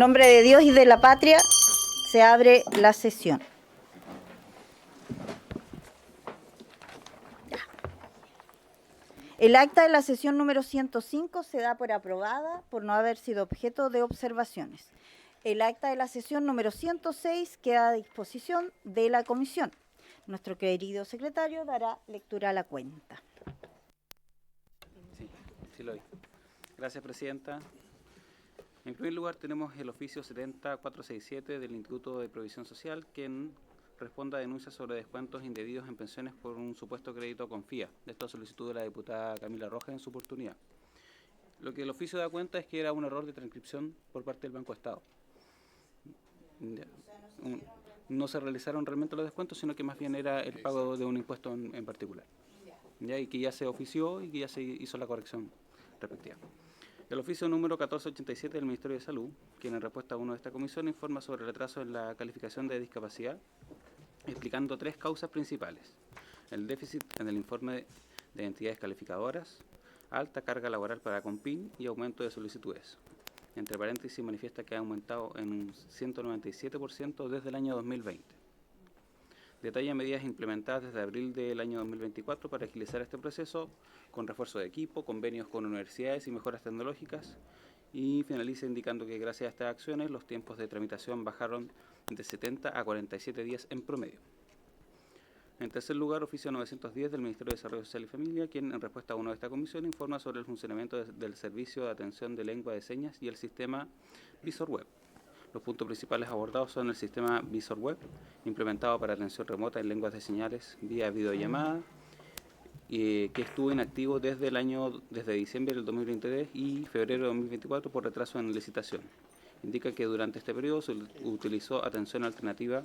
nombre de Dios y de la patria, se abre la sesión. El acta de la sesión número 105 se da por aprobada por no haber sido objeto de observaciones. El acta de la sesión número 106 queda a disposición de la comisión. Nuestro querido secretario dará lectura a la cuenta. Sí lo doy. Gracias, presidenta. En primer lugar tenemos el oficio 70467 del Instituto de Provisión Social, quien responda a denuncias sobre descuentos indebidos en pensiones por un supuesto crédito con FIA. De esta solicitud de la diputada Camila Rojas en su oportunidad. Lo que el oficio da cuenta es que era un error de transcripción por parte del Banco Estado. No se realizaron realmente los descuentos, sino que más bien era el pago de un impuesto en particular. ¿Ya? Y que ya se ofició y que ya se hizo la corrección respectiva. El oficio número 1487 del Ministerio de Salud, quien en respuesta a uno de esta comisión informa sobre el retraso en la calificación de discapacidad, explicando tres causas principales: el déficit en el informe de entidades calificadoras, alta carga laboral para Compin y aumento de solicitudes. Entre paréntesis, manifiesta que ha aumentado en un 197% desde el año 2020. Detalla medidas implementadas desde abril del año 2024 para agilizar este proceso, con refuerzo de equipo, convenios con universidades y mejoras tecnológicas, y finaliza indicando que gracias a estas acciones los tiempos de tramitación bajaron de 70 a 47 días en promedio. En tercer lugar, oficio 910 del Ministerio de Desarrollo Social y Familia, quien en respuesta a uno de esta comisión informa sobre el funcionamiento del servicio de atención de lengua de señas y el sistema Visor Web. Los puntos principales abordados son el sistema Visor Web, implementado para atención remota en lenguas de señales vía videollamada, que estuvo inactivo desde diciembre del 2023 y febrero de 2024 por retraso en licitación. Indica que durante este periodo se utilizó atención alternativa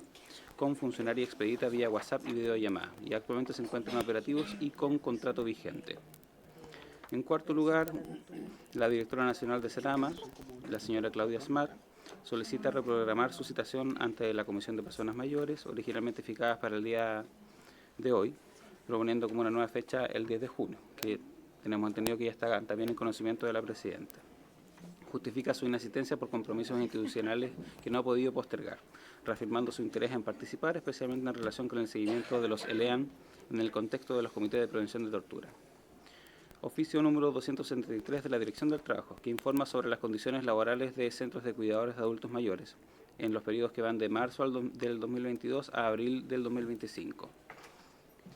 con funcionaria expedita vía WhatsApp y videollamada, y actualmente se encuentran operativos y con contrato vigente. En cuarto lugar, la directora nacional de CENAMA, la señora Claudia Smart, solicita reprogramar su citación ante la Comisión de Personas Mayores, originalmente fijadas para el día de hoy, proponiendo como una nueva fecha el 10 de junio, que tenemos entendido que ya está también en conocimiento de la presidenta. Justifica su inasistencia por compromisos institucionales que no ha podido postergar, reafirmando su interés en participar, especialmente en relación con el seguimiento de los ELEAN en el contexto de los comités de prevención de tortura. Oficio número 273 de la Dirección del Trabajo, que informa sobre las condiciones laborales de centros de cuidadores de adultos mayores en los periodos que van de marzo del 2022 a abril del 2025.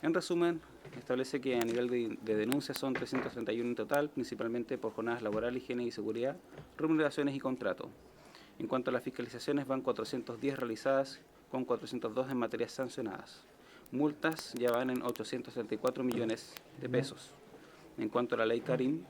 En resumen, establece que a nivel de denuncias son 331 en total, principalmente por jornadas laborales, higiene y seguridad, remuneraciones y contrato. En cuanto a las fiscalizaciones, van 410 realizadas, con 402 en materias sancionadas. Multas ya van en 834 millones de pesos. En cuanto a la ley Karim,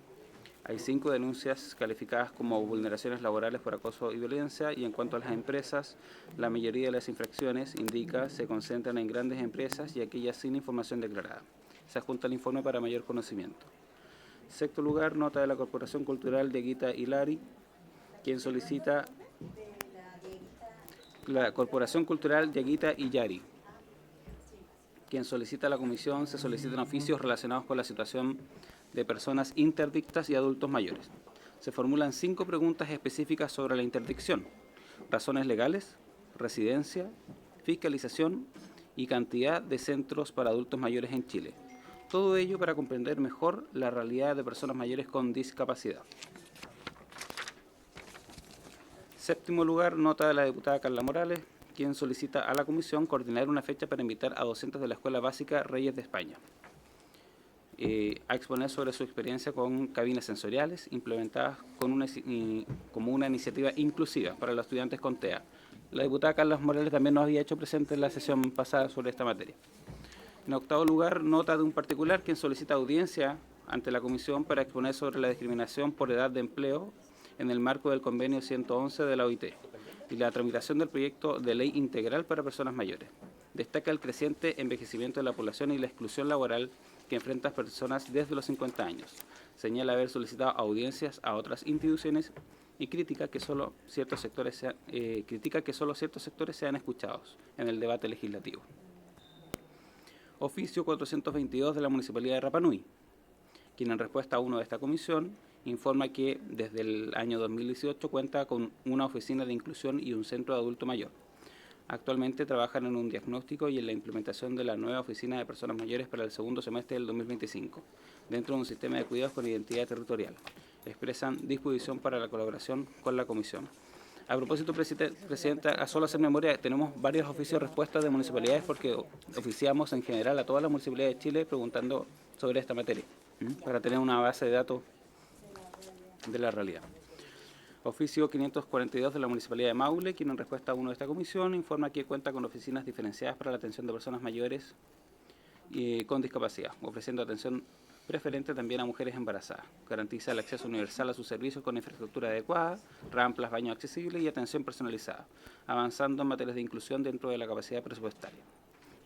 hay 5 denuncias calificadas como vulneraciones laborales por acoso y violencia, y en cuanto a las empresas, la mayoría de las infracciones, indica, se concentran en grandes empresas y aquellas sin información declarada. Se adjunta el informe para mayor conocimiento. Sexto lugar, nota de la Corporación Cultural Dieguita Hilari, quien solicita la Corporación Cultural Dieguita Hilari, quien solicita a la comisión, se solicitan oficios relacionados con la situación de personas interdictas y adultos mayores. Se formulan 5 preguntas específicas sobre la interdicción: razones legales, residencia, fiscalización y cantidad de centros para adultos mayores en Chile. Todo ello para comprender mejor la realidad de personas mayores con discapacidad. Séptimo lugar, nota de la diputada Carla Morales, quien solicita a la comisión coordinar una fecha para invitar a docentes de la Escuela Básica Reyes de España a exponer sobre su experiencia con cabinas sensoriales implementadas como una iniciativa inclusiva para los estudiantes con TEA. La diputada Carla Morales también nos había hecho presente en la sesión pasada sobre esta materia. En octavo lugar, nota de un particular quien solicita audiencia ante la comisión para exponer sobre la discriminación por edad de empleo en el marco del convenio 111 de la OIT y la tramitación del proyecto de ley integral para personas mayores. Destaca el creciente envejecimiento de la población y la exclusión laboral que enfrentan personas desde los 50 años. Señala haber solicitado audiencias a otras instituciones y critica que solo ciertos sectores sean escuchados en el debate legislativo. Oficio 422 de la Municipalidad de Rapa Nui, quien en respuesta a uno de esta comisión informa que desde el año 2018 cuenta con una oficina de inclusión y un centro de adulto mayor. Actualmente trabajan en un diagnóstico y en la implementación de la nueva oficina de personas mayores para el segundo semestre del 2025, dentro de un sistema de cuidados con identidad territorial. Expresan disposición para la colaboración con la Comisión. A propósito, Presidenta, a solo hacer memoria, tenemos varios oficios de respuesta de municipalidades porque oficiamos en general a todas las municipalidades de Chile preguntando sobre esta materia, para tener una base de datos de la realidad. Oficio 542 de la Municipalidad de Maule, quien en respuesta a uno de esta comisión informa que cuenta con oficinas diferenciadas para la atención de personas mayores y con discapacidad, ofreciendo atención preferente también a mujeres embarazadas. Garantiza el acceso universal a sus servicios con infraestructura adecuada, rampas, baños accesibles y atención personalizada, avanzando en materias de inclusión dentro de la capacidad presupuestaria.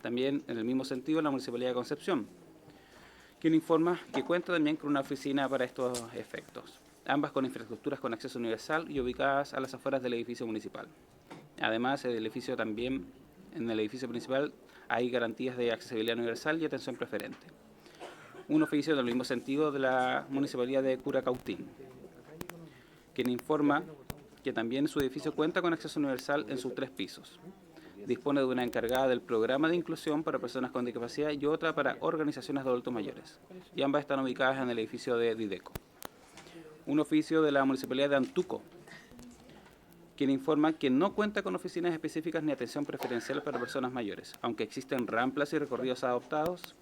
También, en el mismo sentido, la Municipalidad de Concepción, quien informa que cuenta también con una oficina para estos efectos, ambas con infraestructuras con acceso universal y ubicadas a las afueras del edificio municipal. Además, en el edificio principal hay garantías de accesibilidad universal y atención preferente. Un oficio del mismo sentido de la Municipalidad de Curacautín, quien informa que también su edificio cuenta con acceso universal en sus 3 pisos. Dispone de una encargada del programa de inclusión para personas con discapacidad y otra para organizaciones de adultos mayores, y ambas están ubicadas en el edificio de Dideco. Un oficio de la Municipalidad de Antuco, quien informa que no cuenta con oficinas específicas ni atención preferencial para personas mayores. Aunque existen rampas y recorridos adaptados,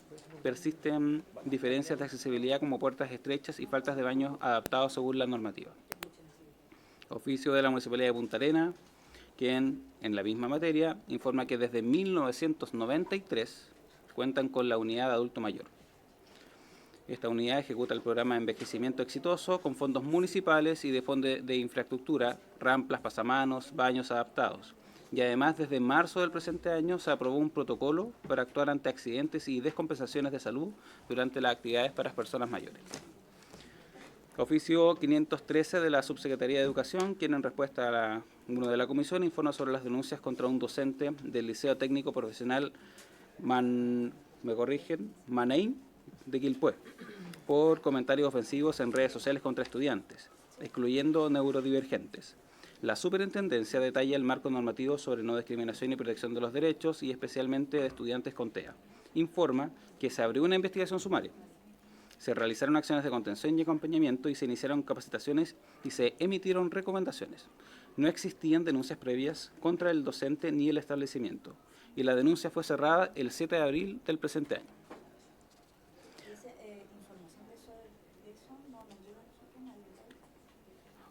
persisten diferencias de accesibilidad como puertas estrechas y faltas de baños adaptados según la normativa. Oficio de la Municipalidad de Punta Arenas, quien, en la misma materia, informa que desde 1993 cuentan con la unidad de adulto mayor. Esta unidad ejecuta el programa de envejecimiento exitoso con fondos municipales y de fondos de infraestructura, rampas, pasamanos, baños adaptados. Y además, desde marzo del presente año se aprobó un protocolo para actuar ante accidentes y descompensaciones de salud durante las actividades para las personas mayores. Oficio 513 de la Subsecretaría de Educación, quien en respuesta a uno de la comisión informa sobre las denuncias contra un docente del Liceo Técnico Profesional Manein de Quilpué por comentarios ofensivos en redes sociales contra estudiantes, excluyendo neurodivergentes. La Superintendencia detalla el marco normativo sobre no discriminación y protección de los derechos y especialmente de estudiantes con TEA. Informa que se abrió una investigación sumaria. Se realizaron acciones de contención y acompañamiento y se iniciaron capacitaciones y se emitieron recomendaciones. No existían denuncias previas contra el docente ni el establecimiento, y la denuncia fue cerrada el 7 de abril del presente año.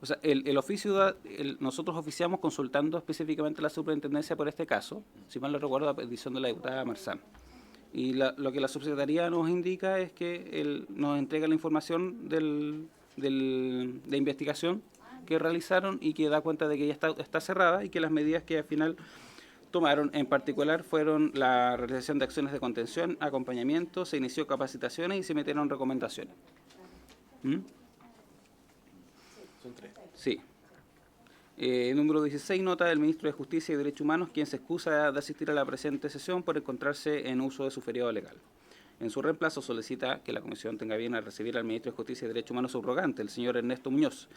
O sea, el oficio, nosotros oficiamos consultando específicamente a la superintendencia por este caso, si mal no recuerdo, a petición de la diputada Marzán. Y lo que la subsecretaría nos indica es que nos entrega la información de investigación que realizaron y que da cuenta de que ya está cerrada y que las medidas que al final tomaron en particular fueron la realización de acciones de contención, acompañamiento, se inició capacitaciones y se metieron recomendaciones. Son 3. Sí. Número 16, nota del Ministro de Justicia y Derechos Humanos, quien se excusa de asistir a la presente sesión por encontrarse en uso de su feriado legal. En su reemplazo solicita que la Comisión tenga bien a recibir al Ministro de Justicia y Derechos Humanos subrogante, el señor Ernesto Muñoz,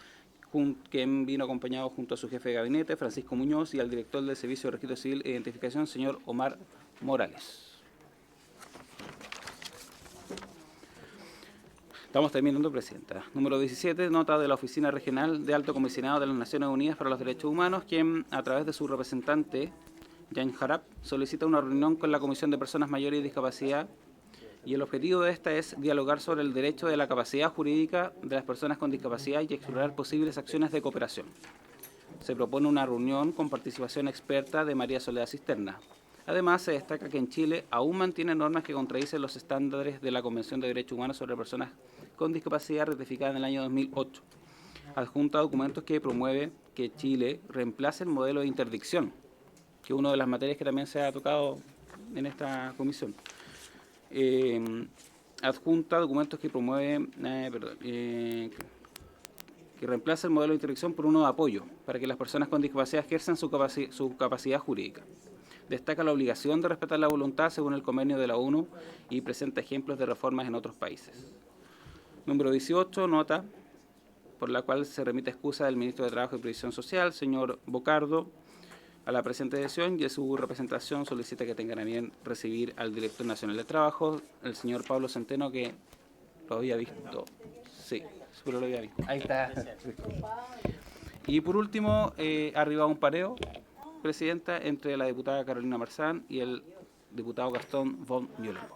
quien vino acompañado junto a su jefe de gabinete, Francisco Muñoz, y al director del Servicio de Registro Civil e Identificación, señor Omar Morales. Estamos terminando, Presidenta. Número 17, nota de la Oficina Regional de Alto Comisionado de las Naciones Unidas para los Derechos Humanos, quien, a través de su representante, Jan Harap, solicita una reunión con la Comisión de Personas Mayores y Discapacidad, y el objetivo de esta es dialogar sobre el derecho de la capacidad jurídica de las personas con discapacidad y explorar posibles acciones de cooperación. Se propone una reunión con participación experta de María Soledad Cisterna. Además, se destaca que en Chile aún mantiene normas que contradicen los estándares de la Convención de Derechos Humanos sobre Personas con Discapacidad ratificada en el año 2008. Adjunta documentos que promueve que Chile reemplace el modelo de interdicción, que es una de las materias que también se ha tocado en esta comisión. Adjunta documentos que promueve, que reemplaza el modelo de interdicción por uno de apoyo, para que las personas con discapacidad ejerzan su capacidad jurídica. Destaca la obligación de respetar la voluntad según el convenio de la ONU y presenta ejemplos de reformas en otros países. Número 18, nota por la cual se remite excusa del ministro de Trabajo y Previsión Social, señor Bocardo, a la presente sesión, y en su representación solicita que tengan a bien recibir al director nacional de Trabajo, el señor Pablo Centeno, que lo había visto. Sí, seguro lo había visto. Ahí está. Y por último, ha arribado un pareo, presidenta, entre la diputada Carolina Marzán y el diputado Gastón von Muhlenberg.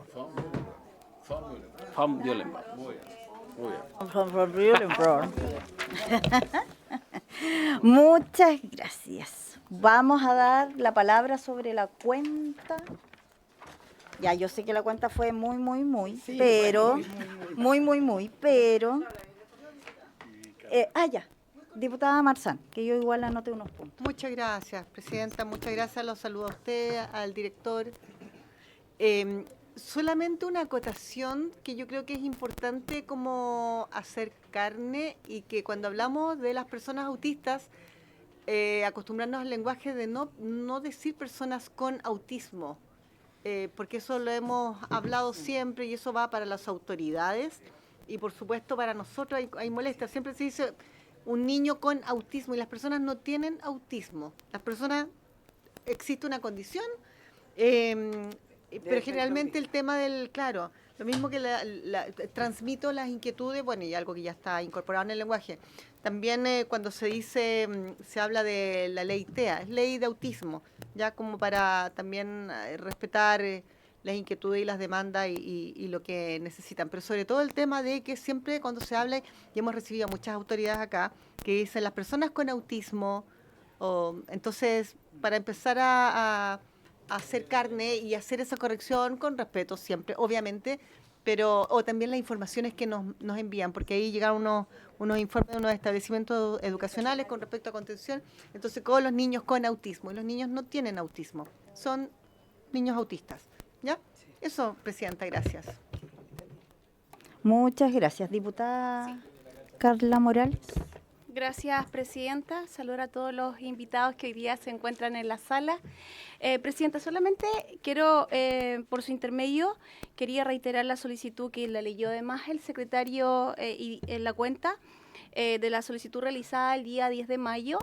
Von Muhlenberg. Muchas gracias. Vamos a dar la palabra sobre la cuenta. Ya, yo sé que la cuenta fue muy, Sí, pero... muy. Muy, pero... ya. Diputada Marzán, que yo igual anoté unos puntos. Muchas gracias, presidenta. Muchas gracias. Los saludo a usted, al director. Solamente una acotación que yo creo que es importante como hacer carne y que cuando hablamos de las personas autistas, acostumbrarnos al lenguaje de no decir personas con autismo, porque eso lo hemos hablado siempre y eso va para las autoridades y por supuesto para nosotros hay molestia. Siempre se dice un niño con autismo y las personas no tienen autismo. Las personas, existe una condición, pero generalmente el tema del, claro, lo mismo que transmito las inquietudes, bueno, y algo que ya está incorporado en el lenguaje. También cuando se dice, se habla de la ley TEA, es ley de autismo, ya como para también respetar las inquietudes y las demandas y lo que necesitan. Pero sobre todo el tema de que siempre cuando se habla, y hemos recibido muchas autoridades acá, que dicen las personas con autismo, entonces para empezar a hacer carne y hacer esa corrección con respeto siempre, obviamente, pero o también las informaciones que nos envían, porque ahí llegaron unos informes de unos establecimientos educacionales con respecto a contención, entonces con los niños con autismo, y los niños no tienen autismo, son niños autistas, ¿ya? Eso, presidenta, gracias. Muchas gracias, diputada Carla Morales. Gracias, presidenta. Saludos a todos los invitados que hoy día se encuentran en la sala. Presidenta, solamente quiero, por su intermedio, quería reiterar la solicitud que la leyó además el secretario en la cuenta de la solicitud realizada el día 10 de mayo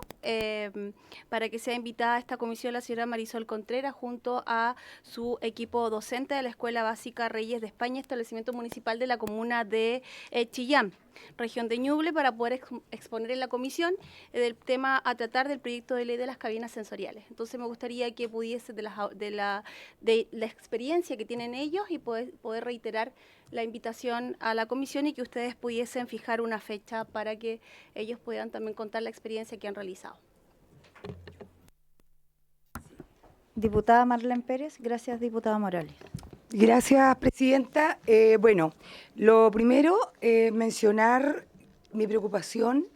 para que sea invitada a esta comisión la señora Marisol Contreras junto a su equipo docente de la Escuela Básica Reyes de España, establecimiento municipal de la comuna de Chillán, región de Ñuble, para poder exponer en la comisión del tema a tratar del proyecto de ley de las cabinas sensoriales. Entonces me gustaría que pudiese de la experiencia que tienen ellos y poder reiterar la invitación a la comisión y que ustedes pudiesen fijar una fecha para que ellos puedan también contar la experiencia que han realizado. Diputada Marlene Pérez, gracias, diputada Morales. Gracias, presidenta. Bueno, lo primero, mencionar mi preocupación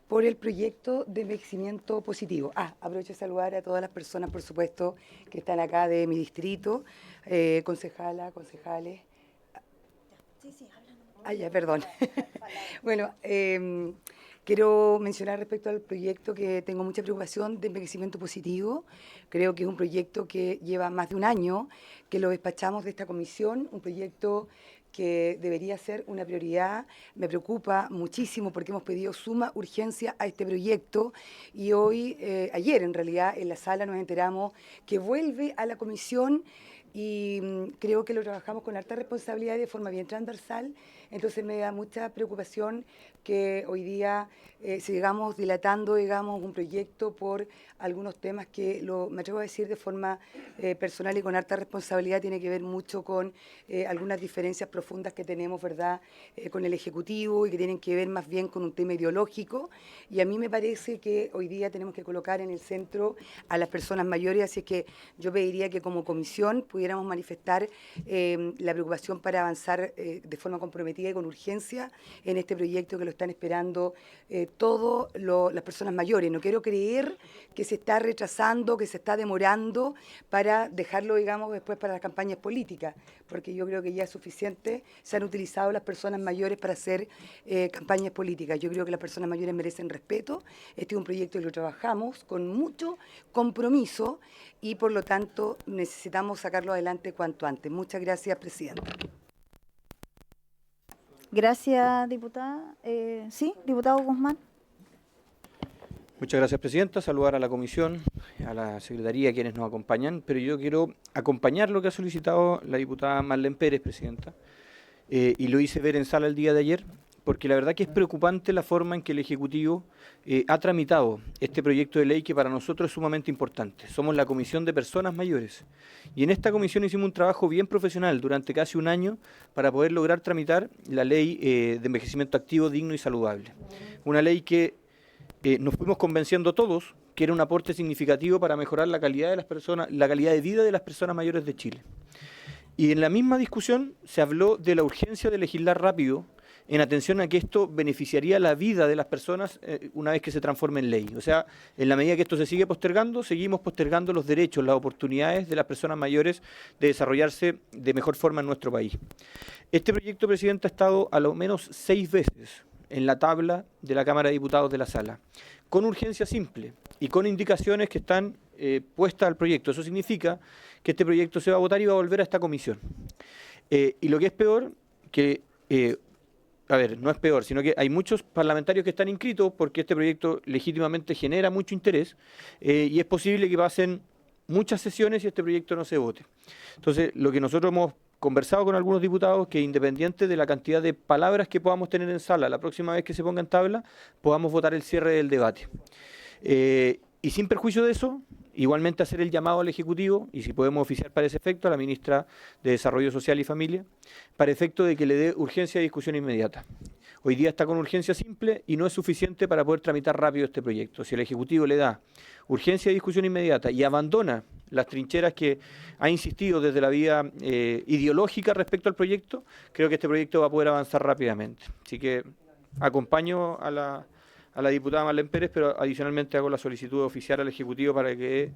por el proyecto de envejecimiento positivo. Aprovecho de saludar a todas las personas, por supuesto, que están acá de mi distrito, concejales. Sí, hablan. Perdón. Bueno, quiero mencionar respecto al proyecto que tengo mucha preocupación de envejecimiento positivo. Creo que es un proyecto que lleva más de un año, que lo despachamos de esta comisión, un proyecto que debería ser una prioridad. Me preocupa muchísimo porque hemos pedido suma urgencia a este proyecto y hoy, ayer en realidad, en la sala nos enteramos que vuelve a la comisión y creo que lo trabajamos con harta responsabilidad y de forma bien transversal. Entonces me da mucha preocupación que hoy día sigamos dilatando, digamos, un proyecto por algunos temas que, me atrevo a decir de forma personal y con harta responsabilidad, tiene que ver mucho con algunas diferencias profundas que tenemos, ¿verdad?, con el Ejecutivo y que tienen que ver más bien con un tema ideológico. Y a mí me parece que hoy día tenemos que colocar en el centro a las personas mayores, así es que yo pediría que como comisión pudiéramos manifestar la preocupación para avanzar de forma comprometida y con urgencia en este proyecto que lo están esperando todas las personas mayores. No quiero creer que se está retrasando, que se está demorando para dejarlo, digamos, después para las campañas políticas, porque yo creo que ya es suficiente, se han utilizado las personas mayores para hacer campañas políticas. Yo creo que las personas mayores merecen respeto. Este es un proyecto que lo trabajamos con mucho compromiso y por lo tanto necesitamos sacarlo adelante cuanto antes. Muchas gracias, presidenta. Gracias, diputada. Sí, diputado Guzmán. Muchas gracias, Presidenta. Saludar a la Comisión, a la Secretaría, quienes nos acompañan, pero yo quiero acompañar lo que ha solicitado la diputada Marlene Pérez, Presidenta, y lo hice ver en sala el día de ayer, porque la verdad que es preocupante la forma en que el Ejecutivo ha tramitado este proyecto de ley que para nosotros es sumamente importante. Somos la Comisión de Personas Mayores y en esta comisión hicimos un trabajo bien profesional durante casi un año para poder lograr tramitar la ley de envejecimiento activo, digno y saludable. Una ley que nos fuimos convenciendo todos que era un aporte significativo para mejorar la calidad de las personas, la calidad de vida de las personas mayores de Chile. Y en la misma discusión se habló de la urgencia de legislar rápido en atención a que esto beneficiaría la vida de las personas una vez que se transforme en ley. O sea, en la medida que esto se sigue postergando, seguimos postergando los derechos, las oportunidades de las personas mayores de desarrollarse de mejor forma en nuestro país. Este proyecto, Presidenta, ha estado a lo menos 6 veces en la tabla de la Cámara de Diputados de la Sala, con urgencia simple y con indicaciones que están puestas al proyecto. Eso significa que este proyecto se va a votar y va a volver a esta comisión. Y lo que es peor, que, no es peor, sino que hay muchos parlamentarios que están inscritos porque este proyecto legítimamente genera mucho interés y es posible que pasen muchas sesiones y este proyecto no se vote. Entonces, lo que nosotros hemos conversado con algunos diputados, que independiente de la cantidad de palabras que podamos tener en sala, la próxima vez que se ponga en tabla, podamos votar el cierre del debate. Y sin perjuicio de eso, igualmente hacer el llamado al Ejecutivo, y si podemos oficiar para ese efecto, a la Ministra de Desarrollo Social y Familia, para efecto de que le dé urgencia de discusión inmediata. Hoy día está con urgencia simple y no es suficiente para poder tramitar rápido este proyecto. Si el Ejecutivo le da urgencia de discusión inmediata y abandona las trincheras que ha insistido desde la vía ideológica respecto al proyecto, creo que este proyecto va a poder avanzar rápidamente. Así que acompaño a la diputada Marlene Pérez, pero adicionalmente hago la solicitud oficial al Ejecutivo para que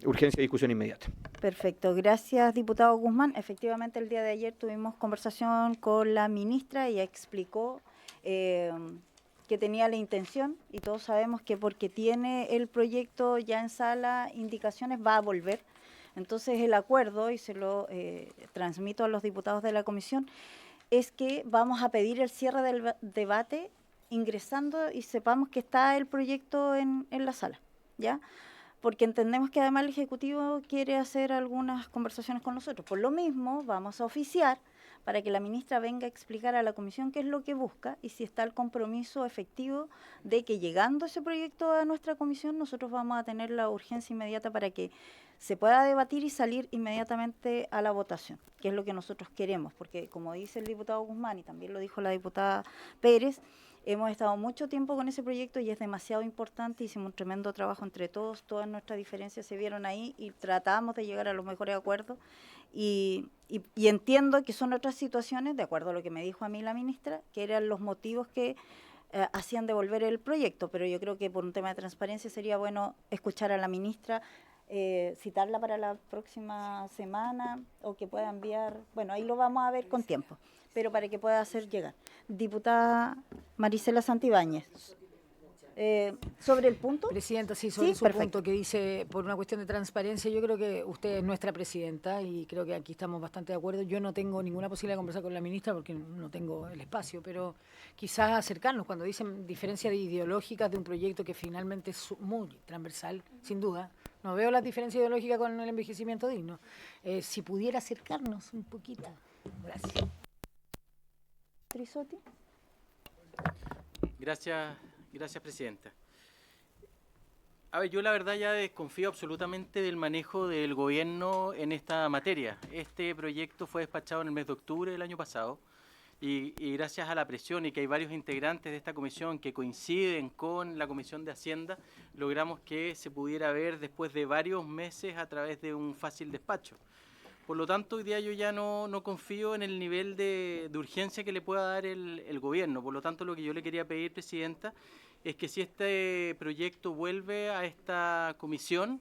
urgencia de discusión inmediata. Perfecto, gracias, diputado Guzmán. Efectivamente, el día de ayer tuvimos conversación con la ministra y explicó que tenía la intención, y todos sabemos que porque tiene el proyecto ya en sala, indicaciones, va a volver. Entonces, el acuerdo, y se lo transmito a los diputados de la comisión, es que vamos a pedir el cierre del debate ingresando y sepamos que está el proyecto en la sala, ¿ya? Porque entendemos que además el Ejecutivo quiere hacer algunas conversaciones con nosotros. Por lo mismo, vamos a oficiar para que la ministra venga a explicar a la comisión qué es lo que busca y si está el compromiso efectivo de que llegando ese proyecto a nuestra comisión, nosotros vamos a tener la urgencia inmediata para que se pueda debatir y salir inmediatamente a la votación, que es lo que nosotros queremos, porque como dice el diputado Guzmán y también lo dijo la diputada Pérez, hemos estado mucho tiempo con ese proyecto y es demasiado importante, hicimos un tremendo trabajo entre todos, todas nuestras diferencias se vieron ahí y tratamos de llegar a los mejores acuerdos y entiendo que son otras situaciones, de acuerdo a lo que me dijo a mí la ministra, que eran los motivos que hacían devolver el proyecto, pero yo creo que por un tema de transparencia sería bueno escuchar a la ministra, citarla para la próxima semana o que pueda enviar, bueno, ahí lo vamos a ver con tiempo, pero para que pueda hacer llegar. Diputada Marisela Santibáñez, sobre el punto. Presidenta, sí, sobre Sí, su perfecto. punto que dice, por una cuestión de transparencia, yo creo que usted es nuestra presidenta y creo que aquí estamos bastante de acuerdo. Yo no tengo ninguna posibilidad de conversar con la ministra porque no tengo el espacio, pero quizás acercarnos cuando dicen diferencias ideológicas de un proyecto que finalmente es muy transversal, sin duda. No veo las diferencias ideológicas con el envejecimiento digno. Si pudiera acercarnos un poquito. Gracias. Trisotti. Gracias, Presidenta. A ver, yo la verdad ya desconfío absolutamente del manejo del gobierno en esta materia. Este proyecto fue despachado en el mes de octubre del año pasado y gracias a la presión y que hay varios integrantes de esta comisión que coinciden con la Comisión de Hacienda, logramos que se pudiera ver después de varios meses a través de un fácil despacho. Por lo tanto, hoy día yo ya no confío en el nivel de urgencia que le pueda dar el gobierno. Por lo tanto, lo que yo le quería pedir, Presidenta, es que si este proyecto vuelve a esta comisión,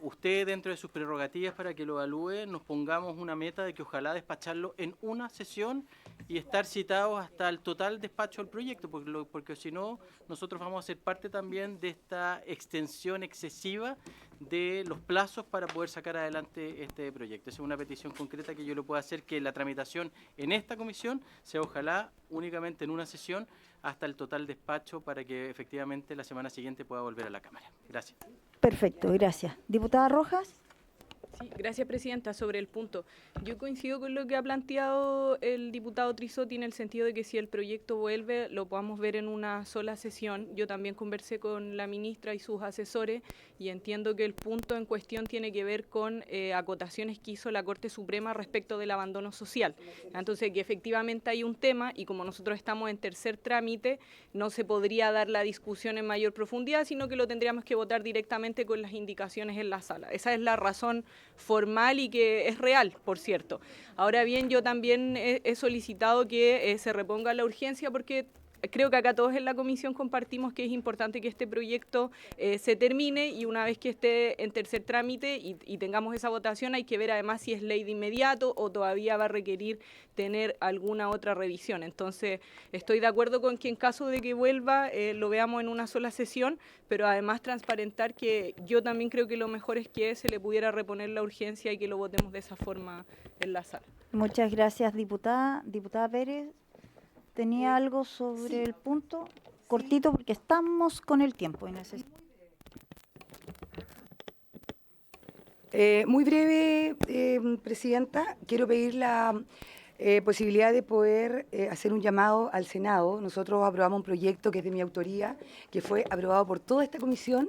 usted, dentro de sus prerrogativas para que lo evalúe, nos pongamos una meta de que ojalá despacharlo en una sesión y estar citados hasta el total despacho del proyecto, porque si no, nosotros vamos a ser parte también de esta extensión excesiva de los plazos para poder sacar adelante este proyecto. Esa es una petición concreta que yo le puedo hacer, que la tramitación en esta comisión sea ojalá únicamente en una sesión hasta el total despacho para que efectivamente la semana siguiente pueda volver a la Cámara. Gracias. Perfecto, gracias. Diputada Rojas. Sí, gracias, Presidenta. Sobre el punto, yo coincido con lo que ha planteado el diputado Trizoti en el sentido de que si el proyecto vuelve, lo podamos ver en una sola sesión. Yo también conversé con la ministra y sus asesores y entiendo que el punto en cuestión tiene que ver con acotaciones que hizo la Corte Suprema respecto del abandono social. Entonces, que efectivamente hay un tema y como nosotros estamos en tercer trámite, no se podría dar la discusión en mayor profundidad, sino que lo tendríamos que votar directamente con las indicaciones en la sala. Esa es la razón formal y que es real, por cierto. Ahora bien, yo también he solicitado que se reponga la urgencia porque creo que acá todos en la comisión compartimos que es importante que este proyecto se termine y una vez que esté en tercer trámite y tengamos esa votación hay que ver además si es ley de inmediato o todavía va a requerir tener alguna otra revisión. Entonces estoy de acuerdo con que en caso de que vuelva lo veamos en una sola sesión, pero además transparentar que yo también creo que lo mejor es que se le pudiera reponer la urgencia y que lo votemos de esa forma en la sala. Muchas gracias, diputada. Diputada Pérez, ¿tenía algo sobre el punto? Cortito, porque estamos con el tiempo. Y Muy breve, Presidenta. Quiero pedir la posibilidad de poder hacer un llamado al Senado. Nosotros aprobamos un proyecto que es de mi autoría, que fue aprobado por toda esta comisión,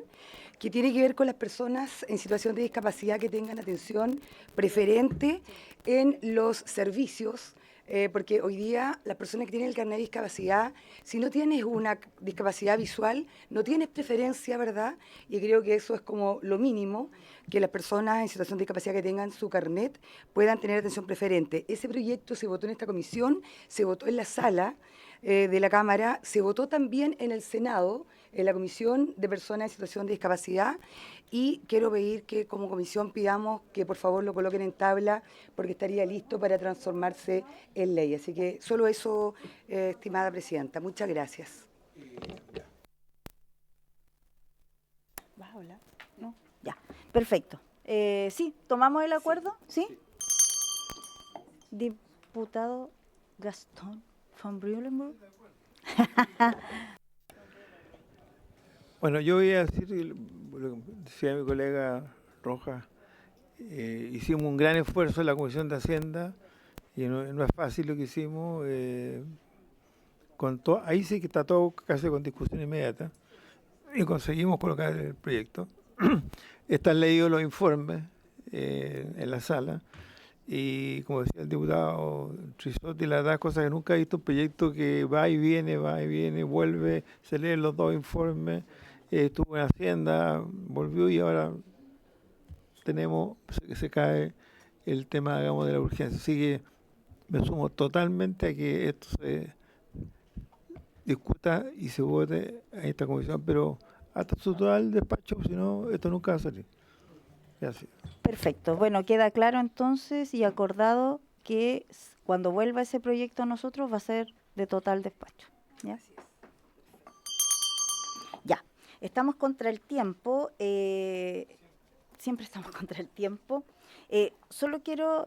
que tiene que ver con las personas en situación de discapacidad que tengan atención preferente en los servicios, porque hoy día las personas que tienen el carnet de discapacidad, si no tienes una discapacidad visual, no tienes preferencia, ¿verdad? Y creo que eso es como lo mínimo, que las personas en situación de discapacidad que tengan su carnet puedan tener atención preferente. Ese proyecto se votó en esta comisión, se votó en la sala de la Cámara, se votó también en el Senado, en la Comisión de Personas en Situación de Discapacidad, y quiero pedir que como comisión pidamos que por favor lo coloquen en tabla porque estaría listo para transformarse en ley. Así que solo eso, estimada Presidenta. Muchas gracias. ¿Vas a hablar? No. Ya, perfecto. Sí, ¿tomamos el acuerdo? ¿Sí? Diputado Gastón von Brühlenburg. Bueno, yo voy a decir, lo que decía mi colega Rojas, hicimos un gran esfuerzo en la Comisión de Hacienda y no es fácil lo que hicimos. Ahí sí que está todo casi con discusión inmediata y conseguimos colocar el proyecto. Están leídos los informes en la sala y como decía el diputado Trizoti, la verdad cosas que nunca he visto, un proyecto que va y viene, vuelve, se leen los dos informes. Estuvo en Hacienda, volvió y ahora se cae el tema, digamos, de la urgencia. Así que me sumo totalmente a que esto se discuta y se vote en esta comisión, pero hasta su total despacho, si no, esto nunca va a salir. Gracias. Perfecto. Bueno, queda claro entonces y acordado que cuando vuelva ese proyecto a nosotros va a ser de total despacho. ¿Ya? Ya. Estamos contra el tiempo, siempre estamos contra el tiempo. Solo quiero,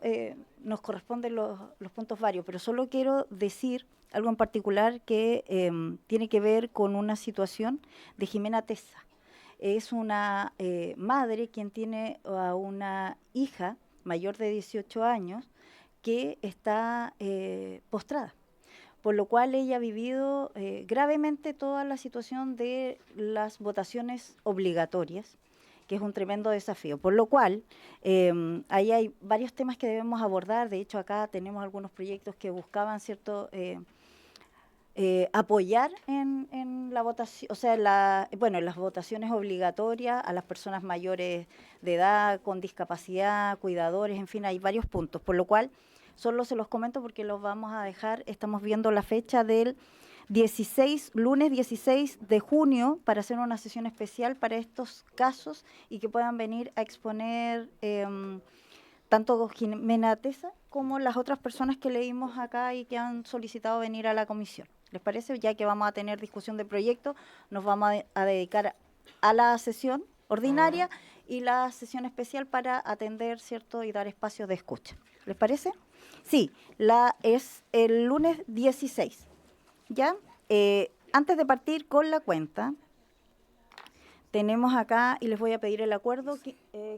nos corresponden los puntos varios, pero solo quiero decir algo en particular que tiene que ver con una situación de Jimena Tesa. Es una madre quien tiene a una hija mayor de 18 años que está postrada, por lo cual ella ha vivido gravemente toda la situación de las votaciones obligatorias, que es un tremendo desafío. Por lo cual, ahí hay varios temas que debemos abordar. De hecho, acá tenemos algunos proyectos que buscaban cierto apoyar en la votación, o sea, en las votaciones obligatorias a las personas mayores de edad, con discapacidad, cuidadores, en fin, hay varios puntos. Por lo cual, solo se los comento porque los vamos a dejar, estamos viendo la fecha del lunes 16 de junio para hacer una sesión especial para estos casos y que puedan venir a exponer tanto Jimena Tesa como las otras personas que leímos acá y que han solicitado venir a la comisión. ¿Les parece? Ya que vamos a tener discusión de proyecto, nos vamos a dedicar a la sesión ordinaria y la sesión especial para atender, ¿cierto?, y dar espacio de escucha. ¿Les parece? Sí, es el lunes 16. ¿Ya? Antes de partir con la cuenta, tenemos acá, y les voy a pedir el acuerdo,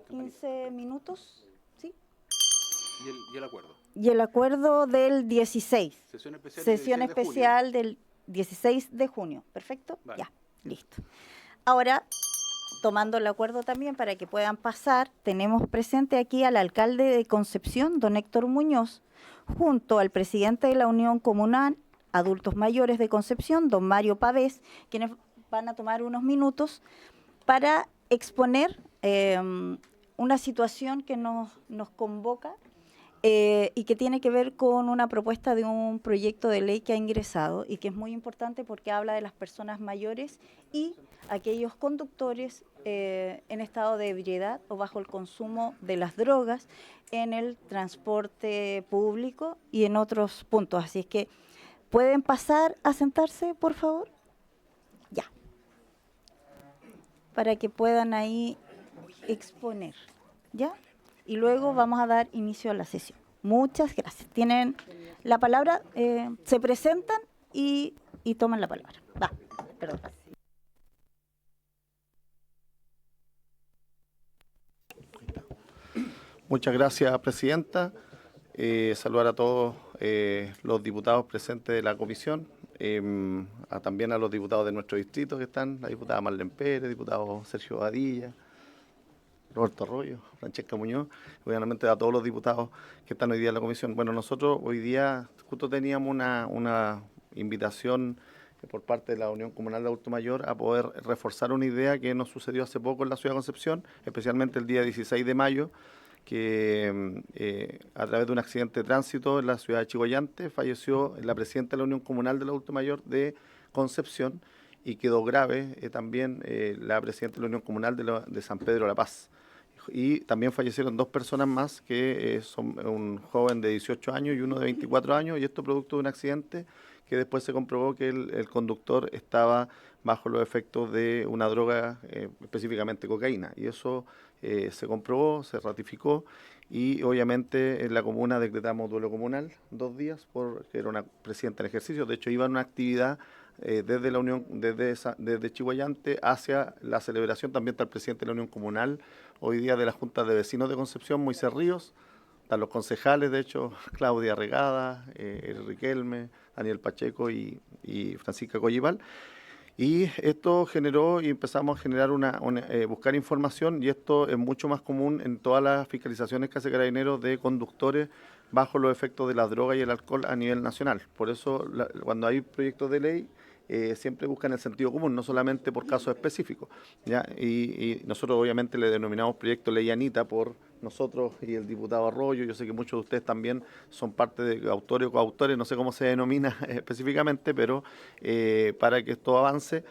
15 minutos, ¿sí? ¿Y el acuerdo? Y el acuerdo del 16. Sesión especial del 16 de junio. ¿Perfecto? Vale. Ya, listo. Ahora, tomando el acuerdo también para que puedan pasar, tenemos presente aquí al alcalde de Concepción, don Héctor Muñoz, junto al presidente de la Unión Comunal Adultos Mayores de Concepción, don Mario Pavés, quienes van a tomar unos minutos para exponer una situación que nos convoca y que tiene que ver con una propuesta de un proyecto de ley que ha ingresado y que es muy importante porque habla de las personas mayores y aquellos conductores en estado de ebriedad o bajo el consumo de las drogas en el transporte público y en otros puntos. Así es que, ¿pueden pasar a sentarse, por favor? Ya. Para que puedan ahí exponer. ¿Ya? Y luego vamos a dar inicio a la sesión. Muchas gracias. Tienen la palabra, se presentan y toman la palabra. Va, perdón. Muchas gracias, presidenta. Saludar a todos los diputados presentes de la comisión, también a los diputados de nuestro distrito que están, la diputada Marlene Pérez, diputado Sergio Badilla, Roberto Arroyo, Francesca Muñoz, y obviamente a todos los diputados que están hoy día en la comisión. Bueno, nosotros hoy día justo teníamos una invitación por parte de la Unión Comunal de Adulto Mayor a poder reforzar una idea que nos sucedió hace poco en la ciudad de Concepción, especialmente el día 16 de mayo, que a través de un accidente de tránsito en la ciudad de Chillán falleció la presidenta de la Unión Comunal del Adulto Mayor de Concepción y quedó grave también la presidenta de la Unión Comunal de San Pedro de la Paz. Y también fallecieron dos personas más, que son un joven de 18 años y uno de 24 años, y esto producto de un accidente que después se comprobó que el conductor estaba bajo los efectos de una droga, específicamente cocaína, y eso se comprobó, se ratificó, y obviamente en la comuna decretamos duelo comunal 2 días porque era una presidenta en ejercicio. De hecho, iba a una actividad desde la Unión, desde Chillán hacia la celebración. También está el presidente de la Unión Comunal hoy día de la Junta de Vecinos de Concepción, Moisés Ríos. Están los concejales, de hecho, Claudia Regada, Riquelme, Daniel Pacheco y Francisca Collipal. Y esto generó y empezamos a generar buscar información, y esto es mucho más común en todas las fiscalizaciones que hace Carabineros de conductores bajo los efectos de la droga y el alcohol a nivel nacional. Por eso cuando hay proyectos de ley siempre buscan el sentido común, no solamente por casos específicos, ¿ya? Y nosotros obviamente le denominamos proyecto ley Anita por nosotros y el diputado Arroyo. Yo sé que muchos de ustedes también son parte de autores o coautores, no sé cómo se denomina específicamente, pero para que esto avance.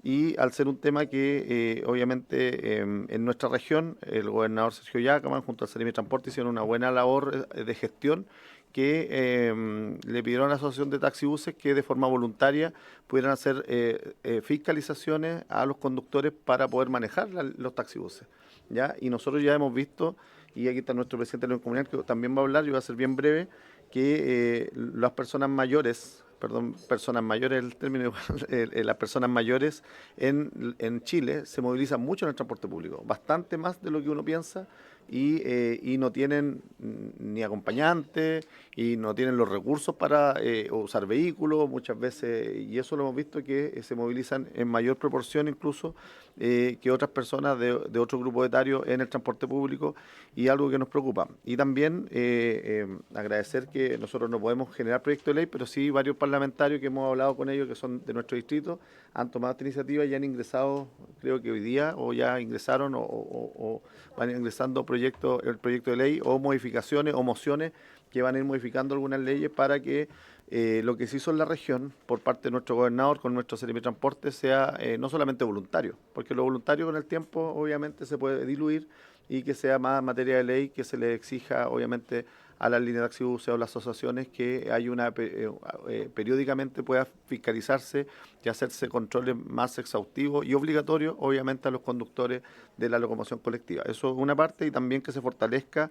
Y al ser un tema que obviamente en nuestra región, el gobernador Sergio Yacaman junto al Seremi de Transporte hicieron una buena labor de gestión, que le pidieron a la Asociación de Taxibuses que de forma voluntaria pudieran hacer fiscalizaciones a los conductores para poder manejar los taxibuses, ¿ya? Y nosotros ya hemos visto, y aquí está nuestro presidente de la Unión Comunal que también va a hablar, yo voy a ser bien breve, que las personas mayores, el término, las personas mayores en Chile se movilizan mucho en el transporte público, bastante más de lo que uno piensa, y no tienen ni acompañante y no tienen los recursos para usar vehículos muchas veces, y eso lo hemos visto que se movilizan en mayor proporción incluso que otras personas de otro grupo etario en el transporte público, y algo que nos preocupa. Y también agradecer que nosotros no podemos generar proyecto de ley, pero sí varios parlamentarios que hemos hablado con ellos que son de nuestro distrito han tomado esta iniciativa y han ingresado, creo que hoy día, o ya ingresaron o van ingresando el proyecto de ley o modificaciones o mociones que van a ir modificando algunas leyes para que lo que se hizo en la región por parte de nuestro gobernador con nuestro Seremi de Transporte sea no solamente voluntario, porque lo voluntario con el tiempo obviamente se puede diluir, y que sea más materia de ley que se le exija obviamente a las líneas de taxi buses o las asociaciones que hay periódicamente pueda fiscalizarse y hacerse controles más exhaustivos y obligatorios, obviamente, a los conductores de la locomoción colectiva. Eso es una parte, y también que se fortalezca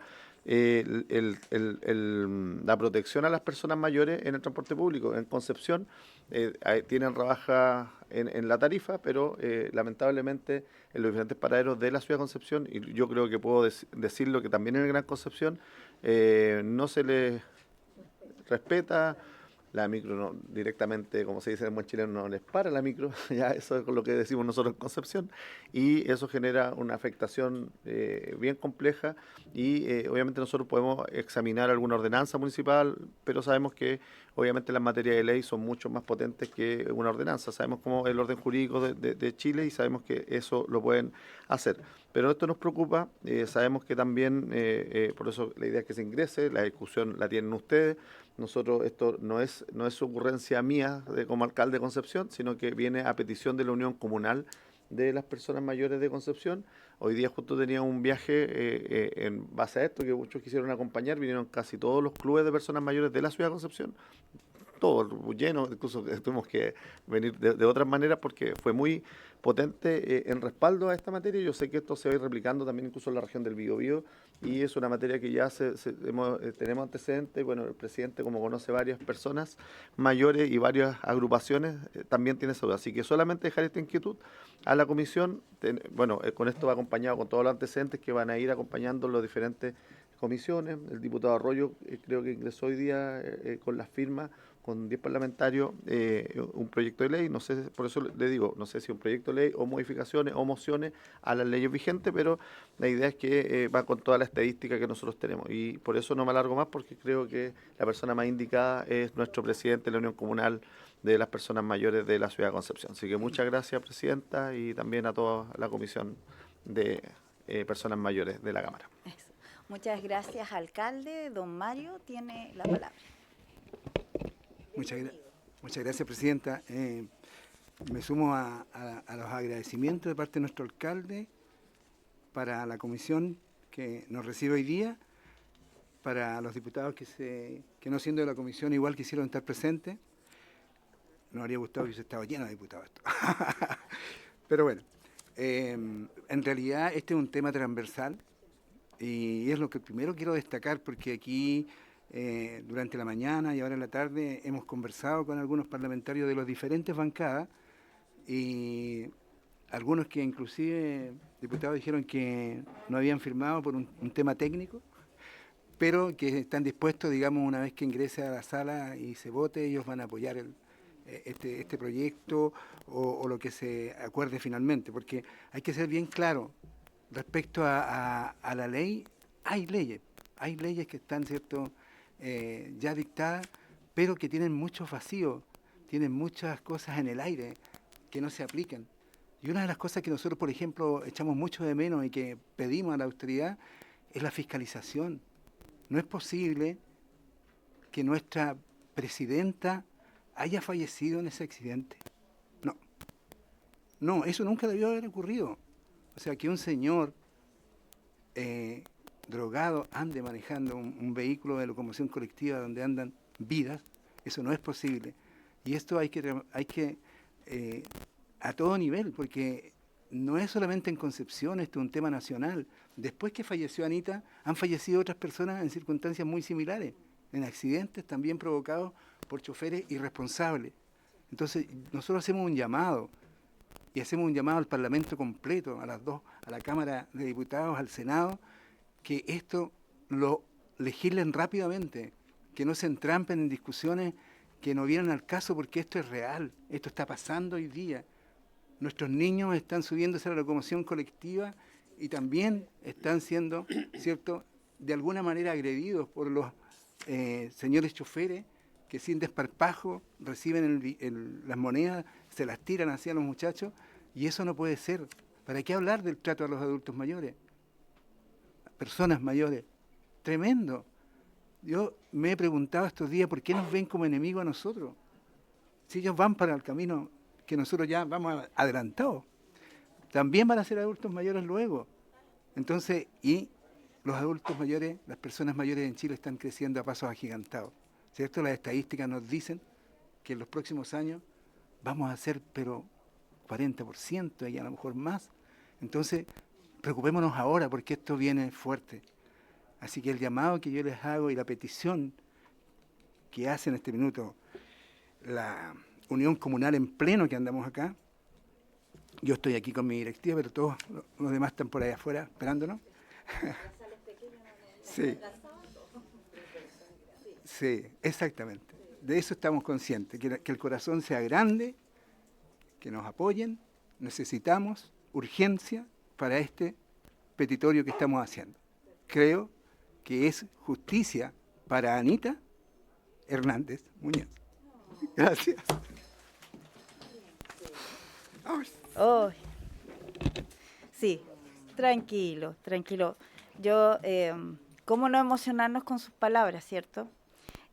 la protección a las personas mayores en el transporte público. En Concepción tienen rebaja en la tarifa, pero lamentablemente en los diferentes paraderos de la ciudad de Concepción, y yo creo que puedo decirlo que también en el Gran Concepción, no se les respeta. La micro no, directamente, como se dice en buen chileno, no les para la micro, ya eso es lo que decimos nosotros en Concepción, y eso genera una afectación bien compleja, y obviamente nosotros podemos examinar alguna ordenanza municipal, pero sabemos que obviamente las materias de ley son mucho más potentes que una ordenanza. Sabemos cómo es el orden jurídico de Chile, y sabemos que eso lo pueden hacer. Pero esto nos preocupa, sabemos que también, por eso la idea es que se ingrese, la discusión la tienen ustedes. Nosotros, esto no es ocurrencia mía como alcalde de Concepción, sino que viene a petición de la Unión Comunal de las Personas Mayores de Concepción. Hoy día justo tenía un viaje en base a esto, que muchos quisieron acompañar, vinieron casi todos los clubes de personas mayores de la ciudad de Concepción, todo lleno, incluso tuvimos que venir de otras maneras porque fue muy potente en respaldo a esta materia. Yo sé que esto se va a ir replicando también incluso en la región del Biobío, y es una materia que ya tenemos antecedentes. Bueno, el presidente, como conoce varias personas mayores y varias agrupaciones, también tiene esa duda. Así que solamente dejar esta inquietud a la comisión. Con esto va acompañado con todos los antecedentes que van a ir acompañando los diferentes comisiones. El diputado Arroyo creo que ingresó hoy día con las firmas, con 10 parlamentarios, un proyecto de ley. No sé, por eso le digo, no sé si un proyecto de ley o modificaciones o mociones a las leyes vigentes, pero la idea es que va con toda la estadística que nosotros tenemos, y por eso no me alargo más, porque creo que la persona más indicada es nuestro presidente de la Unión Comunal de las Personas Mayores de la Ciudad de Concepción. Así que muchas gracias, presidenta, y también a toda la comisión de personas mayores de la Cámara. Eso. Muchas gracias, alcalde. Don Mario tiene la palabra. Muchas gracias, presidenta. Me sumo a los agradecimientos de parte de nuestro alcalde para la comisión que nos recibe hoy día, para los diputados que no siendo de la comisión igual quisieron estar presentes. Nos habría gustado que hubiese estado lleno de diputados esto. Pero bueno, en realidad este es un tema transversal, y es lo que primero quiero destacar, porque aquí durante la mañana y ahora en la tarde hemos conversado con algunos parlamentarios de las diferentes bancadas, y algunos que inclusive diputados dijeron que no habían firmado por un tema técnico, pero que están dispuestos, digamos, una vez que ingrese a la sala y se vote, ellos van a apoyar este proyecto o lo que se acuerde finalmente, porque hay que ser bien claro respecto a la ley. Hay leyes que están, ¿cierto?, ya dictadas, pero que tienen muchos vacíos, tienen muchas cosas en el aire que no se aplican. Y una de las cosas que nosotros, por ejemplo, echamos mucho de menos y que pedimos a la autoridad es la fiscalización. No es posible que nuestra presidenta haya fallecido en ese accidente. No, eso nunca debió haber ocurrido. O sea, que un señor drogado ande manejando un vehículo de locomoción colectiva donde andan vidas, eso no es posible. Y esto hay que a todo nivel, porque no es solamente en Concepción, esto es un tema nacional. Después que falleció Anita, han fallecido otras personas en circunstancias muy similares, en accidentes también provocados por choferes irresponsables. Entonces, nosotros hacemos un llamado, y hacemos un llamado al Parlamento completo, a las dos, a la Cámara de Diputados, al Senado, que esto lo legislen rápidamente, que no se entrampen en discusiones que no vienen al caso, porque esto es real, esto está pasando hoy día. Nuestros niños están subiéndose a la locomoción colectiva y también están siendo, ¿cierto?, de alguna manera agredidos por los señores choferes que sin desparpajo reciben las monedas, se las tiran hacia los muchachos, y eso no puede ser. ¿Para qué hablar del trato a los adultos mayores? Personas mayores. Tremendo. Yo me he preguntado estos días por qué nos ven como enemigos a nosotros. Si ellos van para el camino que nosotros ya vamos adelantados, también van a ser adultos mayores luego. Entonces, y los adultos mayores, las personas mayores en Chile están creciendo a pasos agigantados, ¿cierto? Las estadísticas nos dicen que en los próximos años vamos a ser, pero 40% y a lo mejor más. Entonces, preocupémonos ahora porque esto viene fuerte. Así que el llamado que yo les hago y la petición que hace en este minuto la Unión Comunal en Pleno que andamos acá, yo estoy aquí con mi directiva, pero todos los demás están por ahí afuera esperándonos. Sí. Sí, exactamente. De eso estamos conscientes, que el corazón sea grande, que nos apoyen, necesitamos urgencia para este petitorio que estamos haciendo. Creo que es justicia para Anita Hernández Muñoz. Gracias. Oh, sí, tranquilo, tranquilo. Yo, ¿cómo no emocionarnos con sus palabras, cierto?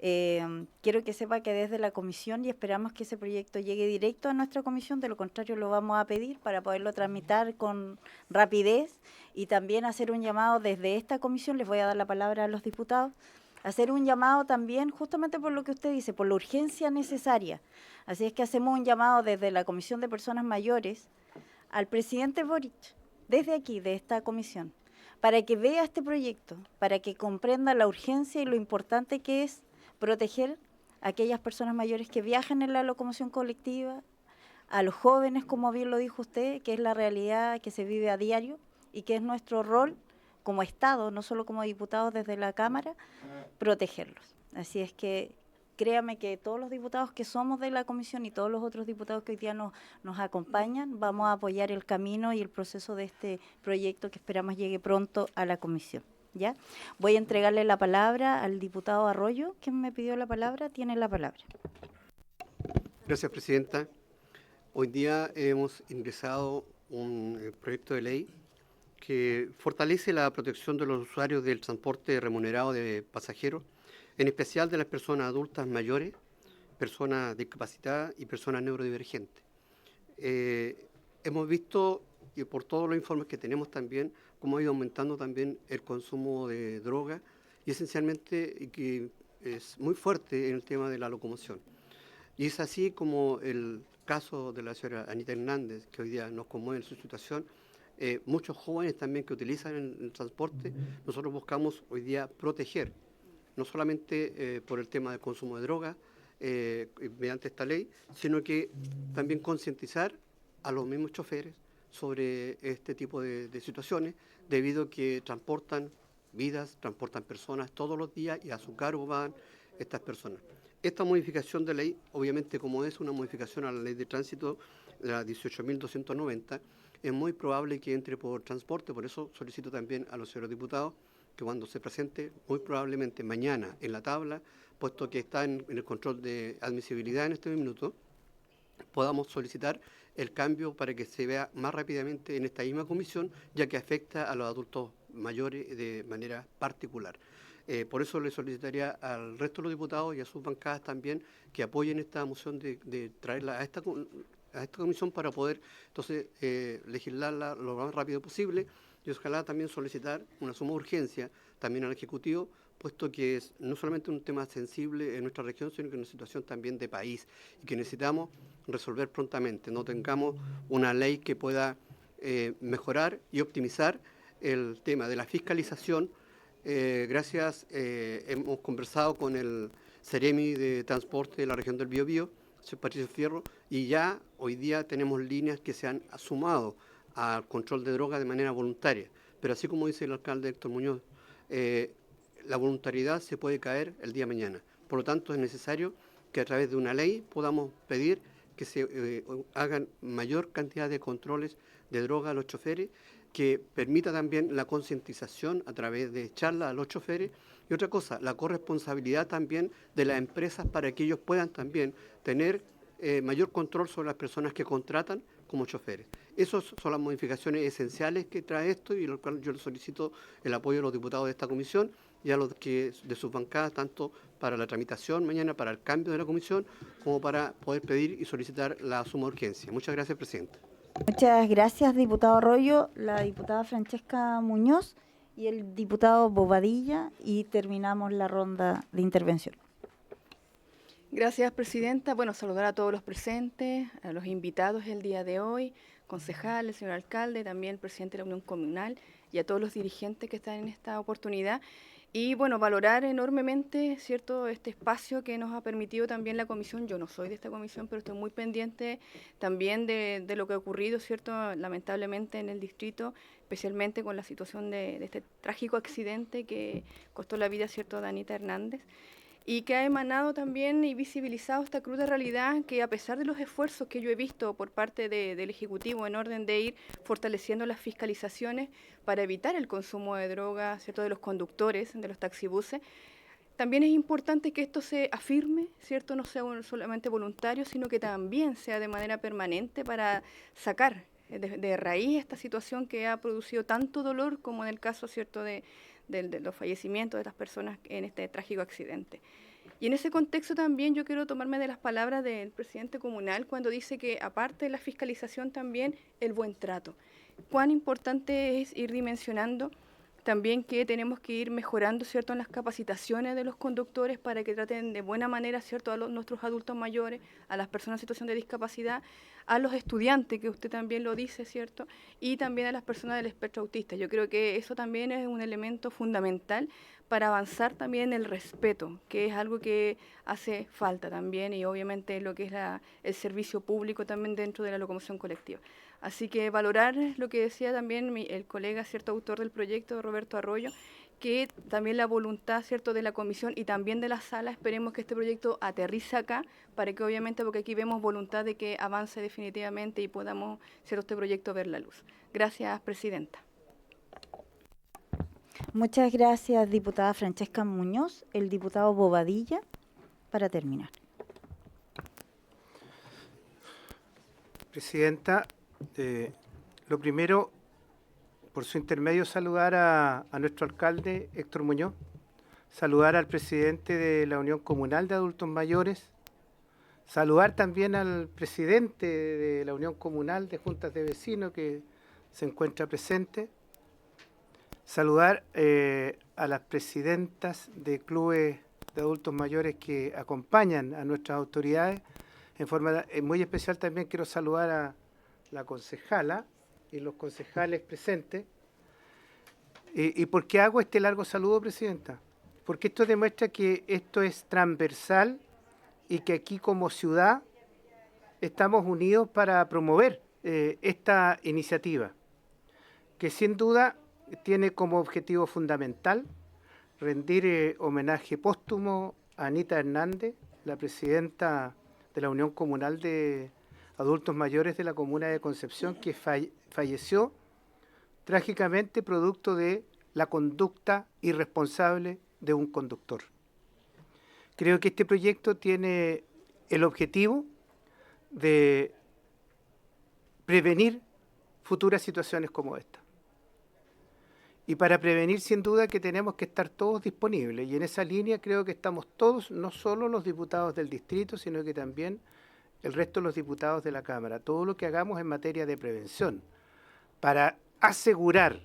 Quiero que sepa que desde la comisión y esperamos que ese proyecto llegue directo a nuestra comisión, de lo contrario lo vamos a pedir para poderlo tramitar con rapidez y también hacer un llamado desde esta comisión, les voy a dar la palabra a los diputados, hacer un llamado también justamente por lo que usted dice, por la urgencia necesaria. Así es que hacemos un llamado desde la Comisión de Personas Mayores al presidente Boric, desde aquí, de esta comisión, para que vea este proyecto, para que comprenda la urgencia y lo importante que es proteger a aquellas personas mayores que viajan en la locomoción colectiva, a los jóvenes, como bien lo dijo usted, que es la realidad que se vive a diario y que es nuestro rol como Estado, no solo como diputados desde la Cámara, protegerlos. Así es que créame que todos los diputados que somos de la comisión y todos los otros diputados que hoy día nos acompañan, vamos a apoyar el camino y el proceso de este proyecto que esperamos llegue pronto a la comisión. ¿Ya? Voy a entregarle la palabra al diputado Arroyo, que me pidió la palabra. Tiene la palabra. Gracias, presidenta. Hoy día hemos ingresado un proyecto de ley que fortalece la protección de los usuarios del transporte remunerado de pasajeros, en especial de las personas adultas mayores, personas discapacitadas y personas neurodivergentes. Hemos visto, y por todos los informes que tenemos también, cómo ha ido aumentando también el consumo de droga y esencialmente que es muy fuerte en el tema de la locomoción. Y es así como el caso de la señora Anita Hernández, que hoy día nos conmueve en su situación, muchos jóvenes también que utilizan el transporte, nosotros buscamos hoy día proteger, no solamente por el tema del consumo de droga mediante esta ley, sino que también concientizar a los mismos choferes sobre este tipo de situaciones, debido a que transportan vidas, transportan personas todos los días y a su cargo van estas personas. Esta modificación de ley, obviamente como es una modificación a la ley de tránsito, la 18.290, es muy probable que entre por transporte, por eso solicito también a los señores diputados que cuando se presente, muy probablemente mañana en la tabla, puesto que está en el control de admisibilidad en este minuto, podamos solicitar el cambio para que se vea más rápidamente en esta misma comisión, ya que afecta a los adultos mayores de manera particular. Por eso le solicitaría al resto de los diputados y a sus bancadas también que apoyen esta moción de traerla a esta comisión para poder entonces legislarla lo más rápido posible, y ojalá también solicitar una suma de urgencia también al Ejecutivo, puesto que es no solamente un tema sensible en nuestra región, sino que una situación también de país y que necesitamos resolver prontamente. No tengamos una ley que pueda mejorar y optimizar el tema de la fiscalización. Gracias, hemos conversado con el Ceremi de Transporte de la región del Biobío, señor Patricio Fierro, y ya hoy día tenemos líneas que se han sumado al control de drogas de manera voluntaria. Pero así como dice el alcalde Héctor Muñoz, la voluntariedad se puede caer el día de mañana. Por lo tanto, es necesario que a través de una ley podamos pedir que se hagan mayor cantidad de controles de droga a los choferes, que permita también la concientización a través de charlas a los choferes, y otra cosa, la corresponsabilidad también de las empresas para que ellos puedan también tener mayor control sobre las personas que contratan como choferes. Esas son las modificaciones esenciales que trae esto, y lo cual yo solicito el apoyo de los diputados de esta comisión y a los que de sus bancadas, tanto para la tramitación mañana, para el cambio de la comisión, como para poder pedir y solicitar la suma de urgencia. Muchas gracias, presidenta. Muchas gracias, diputado Arroyo. La diputada Francesca Muñoz y el diputado Bobadilla, y terminamos la ronda de intervención. Gracias, presidenta. Bueno, saludar a todos los presentes, a los invitados el día de hoy, concejales, señor alcalde, también el presidente de la Unión Comunal y a todos los dirigentes que están en esta oportunidad. Y bueno, valorar enormemente, ¿cierto?, este espacio que nos ha permitido también la comisión. Yo no soy de esta comisión, pero estoy muy pendiente también de lo que ha ocurrido, ¿cierto?, lamentablemente en el distrito, especialmente con la situación de este trágico accidente que costó la vida, ¿cierto?, a Anita Hernández. Y que ha emanado también y visibilizado esta cruda realidad que, a pesar de los esfuerzos que yo he visto por parte del Ejecutivo en orden de ir fortaleciendo las fiscalizaciones para evitar el consumo de drogas, ¿cierto?, de los conductores, de los taxibuses, también es importante que esto se afirme, ¿cierto?, no sea solamente voluntario, sino que también sea de manera permanente para sacar de raíz esta situación que ha producido tanto dolor, como en el caso, ¿cierto?, de los fallecimientos de las personas en este trágico accidente. Y en ese contexto también yo quiero tomarme de las palabras del presidente comunal cuando dice que, aparte de la fiscalización, también el buen trato. Cuán importante es ir dimensionando también que tenemos que ir mejorando, ¿cierto?, en las capacitaciones de los conductores para que traten de buena manera, ¿cierto?, a nuestros adultos mayores, a las personas en situación de discapacidad, a los estudiantes, que usted también lo dice, ¿cierto?, y también a las personas del espectro autista. Yo creo que eso también es un elemento fundamental para avanzar también en el respeto, que es algo que hace falta también, y obviamente lo que es el servicio público también dentro de la locomoción colectiva. Así que valorar lo que decía también el colega, cierto, autor del proyecto, Roberto Arroyo, que también la voluntad, cierto, de la comisión y también de la sala, esperemos que este proyecto aterrice acá, para que obviamente, porque aquí vemos voluntad de que avance definitivamente y podamos, cierto, este proyecto ver la luz. Gracias, presidenta. Muchas gracias, diputada Francesca Muñoz. El diputado Bobadilla, para terminar. Presidenta, lo primero, por su intermedio, saludar a nuestro alcalde Héctor Muñoz, saludar al presidente de la Unión Comunal de Adultos Mayores, saludar también al presidente de la Unión Comunal de Juntas de Vecinos que se encuentra presente, saludar a las presidentas de clubes de adultos mayores que acompañan a nuestras autoridades. En forma muy especial también quiero saludar a la concejala y los concejales presentes. ¿Y por qué hago este largo saludo, presidenta? Porque esto demuestra que esto es transversal y que aquí como ciudad estamos unidos para promover esta iniciativa, que sin duda tiene como objetivo fundamental rendir homenaje póstumo a Anita Hernández, la presidenta de la Unión Comunal de Adultos Mayores de la Comuna de Concepción, que falleció trágicamente producto de la conducta irresponsable de un conductor. Creo que este proyecto tiene el objetivo de prevenir futuras situaciones como esta. Y para prevenir, sin duda, que tenemos que estar todos disponibles. Y en esa línea creo que estamos todos, no solo los diputados del distrito, sino que también el resto de los diputados de la Cámara. Todo lo que hagamos en materia de prevención para asegurar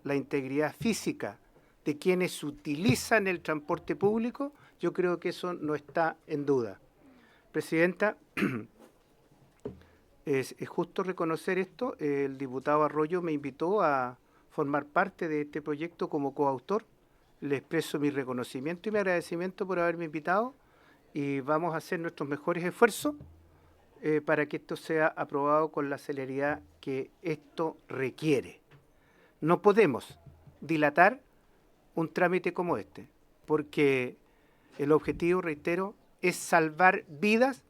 la integridad física de quienes utilizan el transporte público, yo creo que eso no está en duda. Presidenta, es justo reconocer esto. El diputado Arroyo me invitó a formar parte de este proyecto como coautor. Le expreso mi reconocimiento y mi agradecimiento por haberme invitado, y vamos a hacer nuestros mejores esfuerzos para que esto sea aprobado con la celeridad que esto requiere. No podemos dilatar un trámite como este, porque el objetivo, reitero, es salvar vidas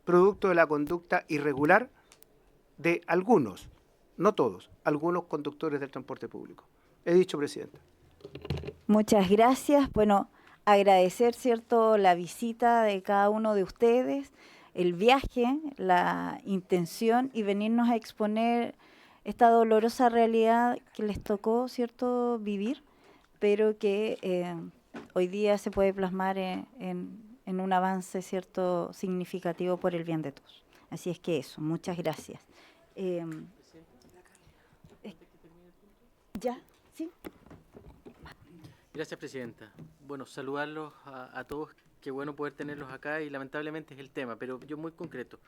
producto de la conducta irregular de algunos, no todos, algunos conductores del transporte público. He dicho, presidenta. Muchas gracias. Bueno, agradecer, ¿cierto?, la visita de cada uno de ustedes, el viaje, la intención y venirnos a exponer esta dolorosa realidad que les tocó, ¿cierto?, vivir, pero que hoy día se puede plasmar en un avance, ¿cierto?, significativo por el bien de todos. Así es que eso, muchas gracias. ¿Ya? ¿Sí? Gracias, Presidenta. Bueno, saludarlos a todos. Qué bueno poder tenerlos acá y lamentablemente es el tema, pero yo muy concreto.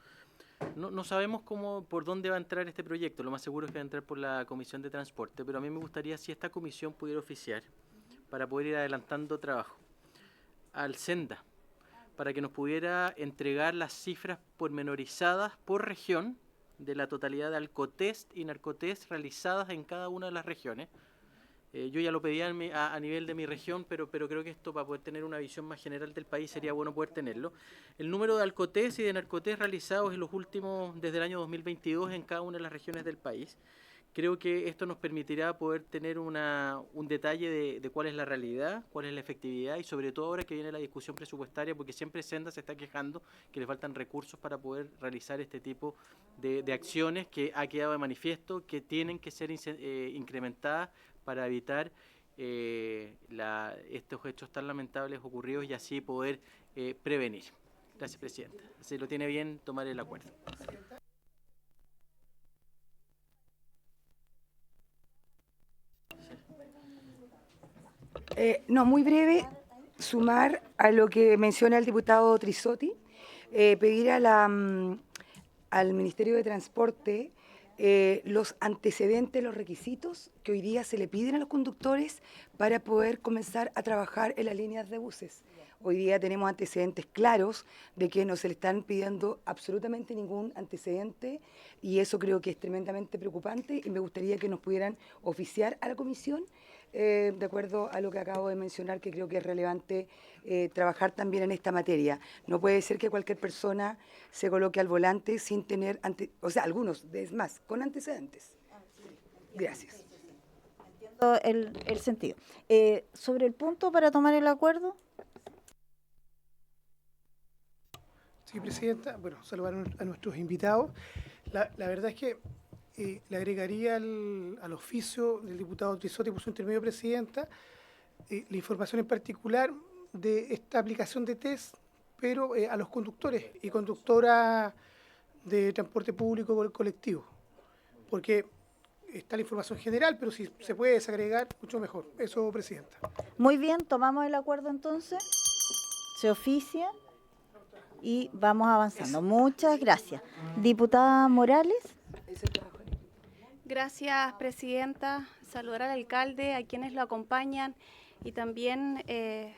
No sabemos por dónde va a entrar este proyecto. Lo más seguro es que va a entrar por la Comisión de Transporte, pero a mí me gustaría si esta comisión pudiera oficiar para poder ir adelantando trabajo al Senda, para que nos pudiera entregar las cifras pormenorizadas por región de la totalidad de alcotest y narcotest realizadas en cada una de las regiones. Yo ya lo pedía a nivel de mi región, pero creo que esto, para poder tener una visión más general del país, sería bueno poder tenerlo. El número de alcotest y de narcotest realizados en los últimos, desde el año 2022, en cada una de las regiones del país. Creo que esto nos permitirá poder tener un detalle de cuál es la realidad, cuál es la efectividad y sobre todo ahora que viene la discusión presupuestaria, porque siempre Senda se está quejando que le faltan recursos para poder realizar este tipo de acciones que ha quedado de manifiesto, que tienen que ser incrementadas para evitar estos hechos tan lamentables ocurridos y así poder prevenir. Gracias, Presidenta. Si lo tiene bien, tomar el acuerdo. No, muy breve, sumar a lo que menciona el diputado Trisotti, pedir al Ministerio de Transporte los antecedentes, los requisitos que hoy día se le piden a los conductores para poder comenzar a trabajar en las líneas de buses. Hoy día tenemos antecedentes claros de que no se le están pidiendo absolutamente ningún antecedente y eso creo que es tremendamente preocupante y me gustaría que nos pudieran oficiar a la comisión de acuerdo a lo que acabo de mencionar, que creo que es relevante trabajar también en esta materia. No puede ser que cualquier persona se coloque al volante sin tener, o sea, algunos, es más, con antecedentes. Gracias. Entiendo el sentido. Sobre el punto para tomar el acuerdo. Sí, Presidenta. Bueno, saludar a nuestros invitados. La verdad es que le agregaría al oficio del diputado Trisotti por su intermedio, Presidenta, la información en particular de esta aplicación de test, pero a los conductores y conductoras de transporte público colectivo, porque está la información general, pero si se puede desagregar, mucho mejor. Eso, Presidenta. Muy bien, tomamos el acuerdo entonces, se oficia y vamos avanzando. Muchas gracias. Diputada Morales. Gracias, Presidenta. Saludar al alcalde, a quienes lo acompañan y también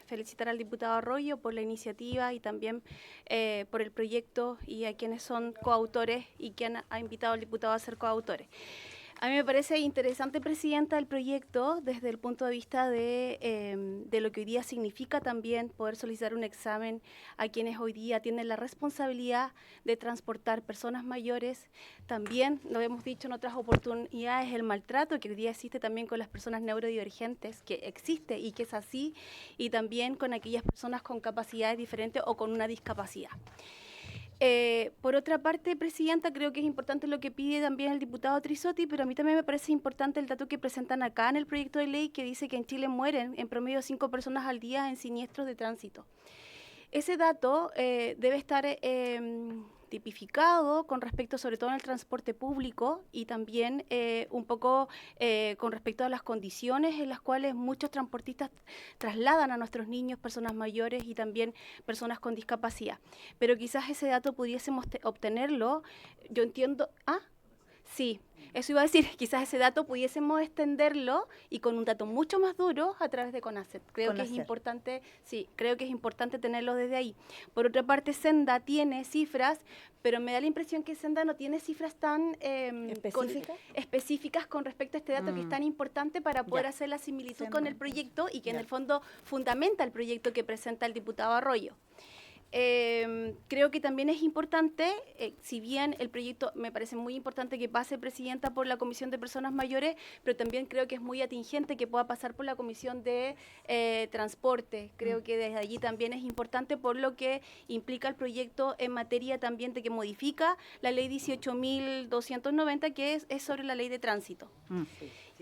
felicitar al diputado Arroyo por la iniciativa y también por el proyecto y a quienes son coautores y quien ha invitado al diputado a ser coautores. A mí me parece interesante, Presidenta, el proyecto desde el punto de vista de lo que hoy día significa también poder solicitar un examen a quienes hoy día tienen la responsabilidad de transportar personas mayores. También, lo hemos dicho en otras oportunidades, el maltrato que hoy día existe también con las personas neurodivergentes, que existe y que es así, y también con aquellas personas con capacidades diferentes o con una discapacidad. Por otra parte, Presidenta, creo que es importante lo que pide también el diputado Trisotti, pero a mí también me parece importante el dato que presentan acá en el proyecto de ley que dice que en Chile mueren en promedio 5 personas al día en siniestros de tránsito. Ese dato debe estar tipificado con respecto sobre todo en el transporte público y también un poco con respecto a las condiciones en las cuales muchos transportistas trasladan a nuestros niños, personas mayores y también personas con discapacidad. Pero quizás ese dato pudiésemos obtenerlo, yo entiendo... Sí, eso iba a decir, quizás ese dato pudiésemos extenderlo y con un dato mucho más duro a través de CONACET. Creo que es importante, sí, creo que es importante tenerlo desde ahí. Por otra parte, Senda tiene cifras, pero me da la impresión que Senda no tiene cifras tan específicas con respecto a este dato que es tan importante para poder hacer la similitud con el proyecto y que en el fondo fundamenta el proyecto que presenta el diputado Arroyo. Creo que también es importante, si bien el proyecto me parece muy importante que pase, Presidenta, por la Comisión de Personas Mayores, pero también creo que es muy atingente que pueda pasar por la Comisión de Transporte. Creo que desde allí también es importante por lo que implica el proyecto en materia también de que modifica la ley 18.290, que es sobre la ley de tránsito.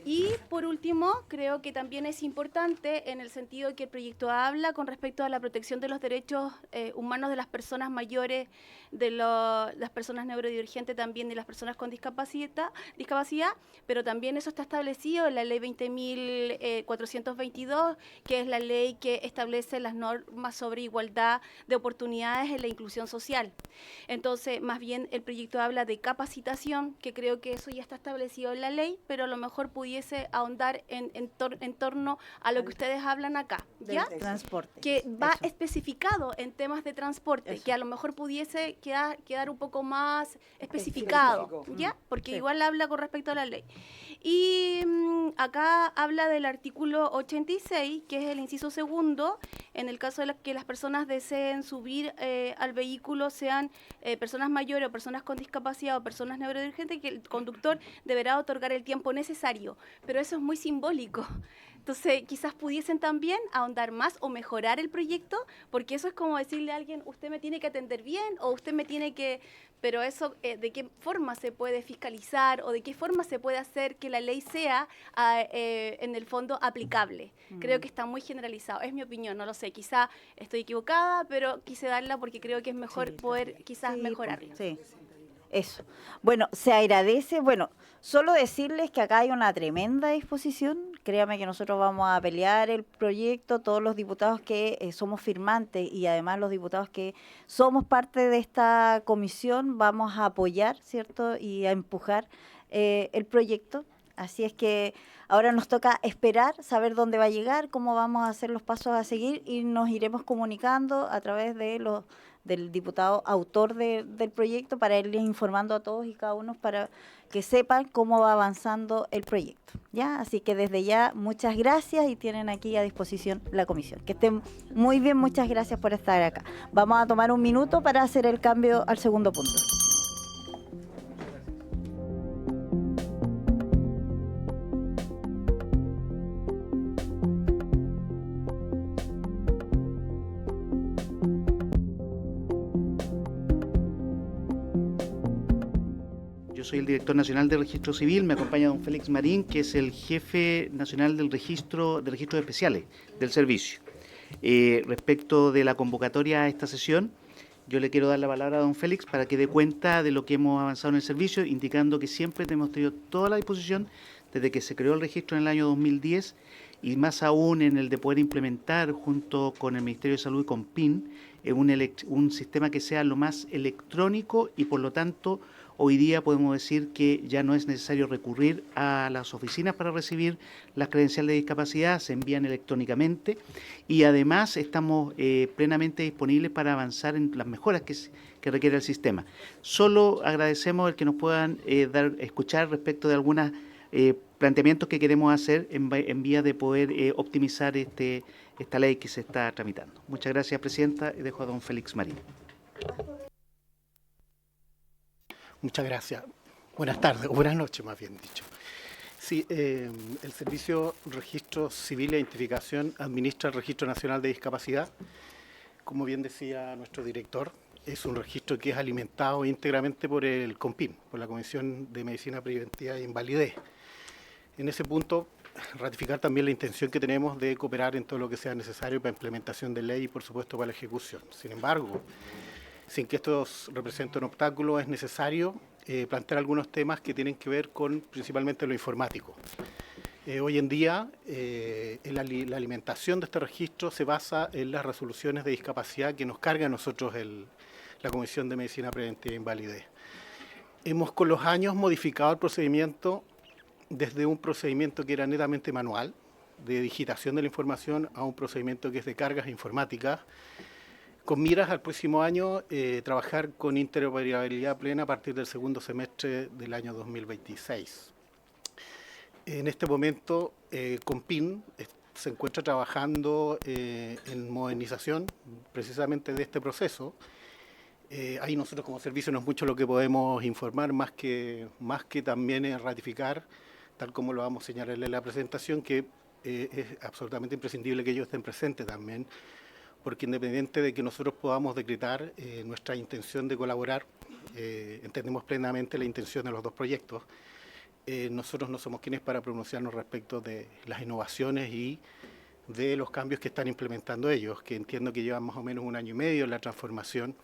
Y por último, creo que también es importante en el sentido que el proyecto habla con respecto a la protección de los derechos humanos de las personas mayores, de las personas neurodivergentes también, de las personas con discapacidad, pero también eso está establecido en la ley 20.422, que es la ley que establece las normas sobre igualdad de oportunidades en la inclusión social. Entonces, más bien el proyecto habla de capacitación, que creo que eso ya está establecido en la ley, pero a lo mejor pudiese ahondar en torno a lo que ustedes hablan acá, ¿ya? Transporte. Que va especificado en temas de transporte, que a lo mejor pudiese quedar un poco más especificado, ¿ya? Porque igual habla con respecto a la ley. Y acá habla del artículo 86, que es el inciso segundo, en el caso de que las personas deseen subir al vehículo, sean personas mayores o personas con discapacidad o personas neurodivergentes, que el conductor deberá otorgar el tiempo necesario. Pero eso es muy simbólico. Entonces, quizás pudiesen también ahondar más o mejorar el proyecto, porque eso es como decirle a alguien, usted me tiene que atender bien o usted me tiene que... Pero eso, ¿de qué forma se puede fiscalizar o de qué forma se puede hacer que la ley sea, en el fondo, aplicable? Creo que está muy generalizado. Es mi opinión, no lo sé. Quizá estoy equivocada, pero quise darla porque creo que es mejor poder quizás mejorarla. Sí. Eso. Bueno, se agradece. Bueno, solo decirles que acá hay una tremenda disposición. Créame que nosotros vamos a pelear el proyecto, todos los diputados que somos firmantes y además los diputados que somos parte de esta comisión, vamos a apoyar, ¿cierto? Y a empujar el proyecto. Así es que ahora nos toca esperar, saber dónde va a llegar, cómo vamos a hacer los pasos a seguir y nos iremos comunicando a través de del diputado autor del proyecto para irles informando a todos y cada uno para que sepan cómo va avanzando el proyecto. ¿Ya? Así que desde ya, muchas gracias y tienen aquí a disposición la comisión. Que estén muy bien, muchas gracias por estar acá. Vamos a tomar un minuto para hacer el cambio al segundo punto. Soy el director nacional del Registro Civil, me acompaña don Félix Marín, que es el jefe nacional del registros especiales del servicio. Respecto de la convocatoria a esta sesión, yo le quiero dar la palabra a don Félix para que dé cuenta de lo que hemos avanzado en el servicio, indicando que siempre hemos tenido toda la disposición desde que se creó el registro en el año 2010 y más aún en el de poder implementar junto con el Ministerio de Salud y con PIN un sistema que sea lo más electrónico y por lo tanto hoy día podemos decir que ya no es necesario recurrir a las oficinas para recibir las credenciales de discapacidad, se envían electrónicamente y además estamos plenamente disponibles para avanzar en las mejoras que requiere el sistema. Solo agradecemos el que nos puedan escuchar respecto de algunos planteamientos que queremos hacer en vía de poder optimizar esta ley que se está tramitando. Muchas gracias, Presidenta, y dejo a don Félix Marín. Muchas gracias. Buenas tardes, o buenas noches más bien dicho. Sí, el Servicio Registro Civil e Identificación administra el Registro Nacional de Discapacidad. Como bien decía nuestro director, es un registro que es alimentado íntegramente por el COMPIN, por la Comisión de Medicina Preventiva e Invalidez. En ese punto, ratificar también la intención que tenemos de cooperar en todo lo que sea necesario para la implementación de ley y, por supuesto, para la ejecución. Sin embargo, sin que esto represente un obstáculo, es necesario plantear algunos temas que tienen que ver con principalmente lo informático. Hoy en día, la alimentación de este registro se basa en las resoluciones de discapacidad que nos carga a nosotros la Comisión de Medicina Preventiva e Invalidez. Hemos con los años modificado el procedimiento desde un procedimiento que era netamente manual, de digitación de la información, a un procedimiento que es de cargas informáticas, con miras al próximo año trabajar con interoperabilidad plena a partir del segundo semestre del año 2026. En este momento, COMPIN se encuentra trabajando en modernización precisamente de este proceso. Ahí nosotros como servicio no es mucho lo que podemos informar, más que también ratificar, tal como lo vamos a señalar en la presentación, que es absolutamente imprescindible que ellos estén presentes también, porque independiente de que nosotros podamos decretar nuestra intención de colaborar, entendemos plenamente la intención de los dos proyectos, nosotros no somos quienes para pronunciarnos respecto de las innovaciones y de los cambios que están implementando ellos, que entiendo que llevan más o menos 1 año y medio en la transformación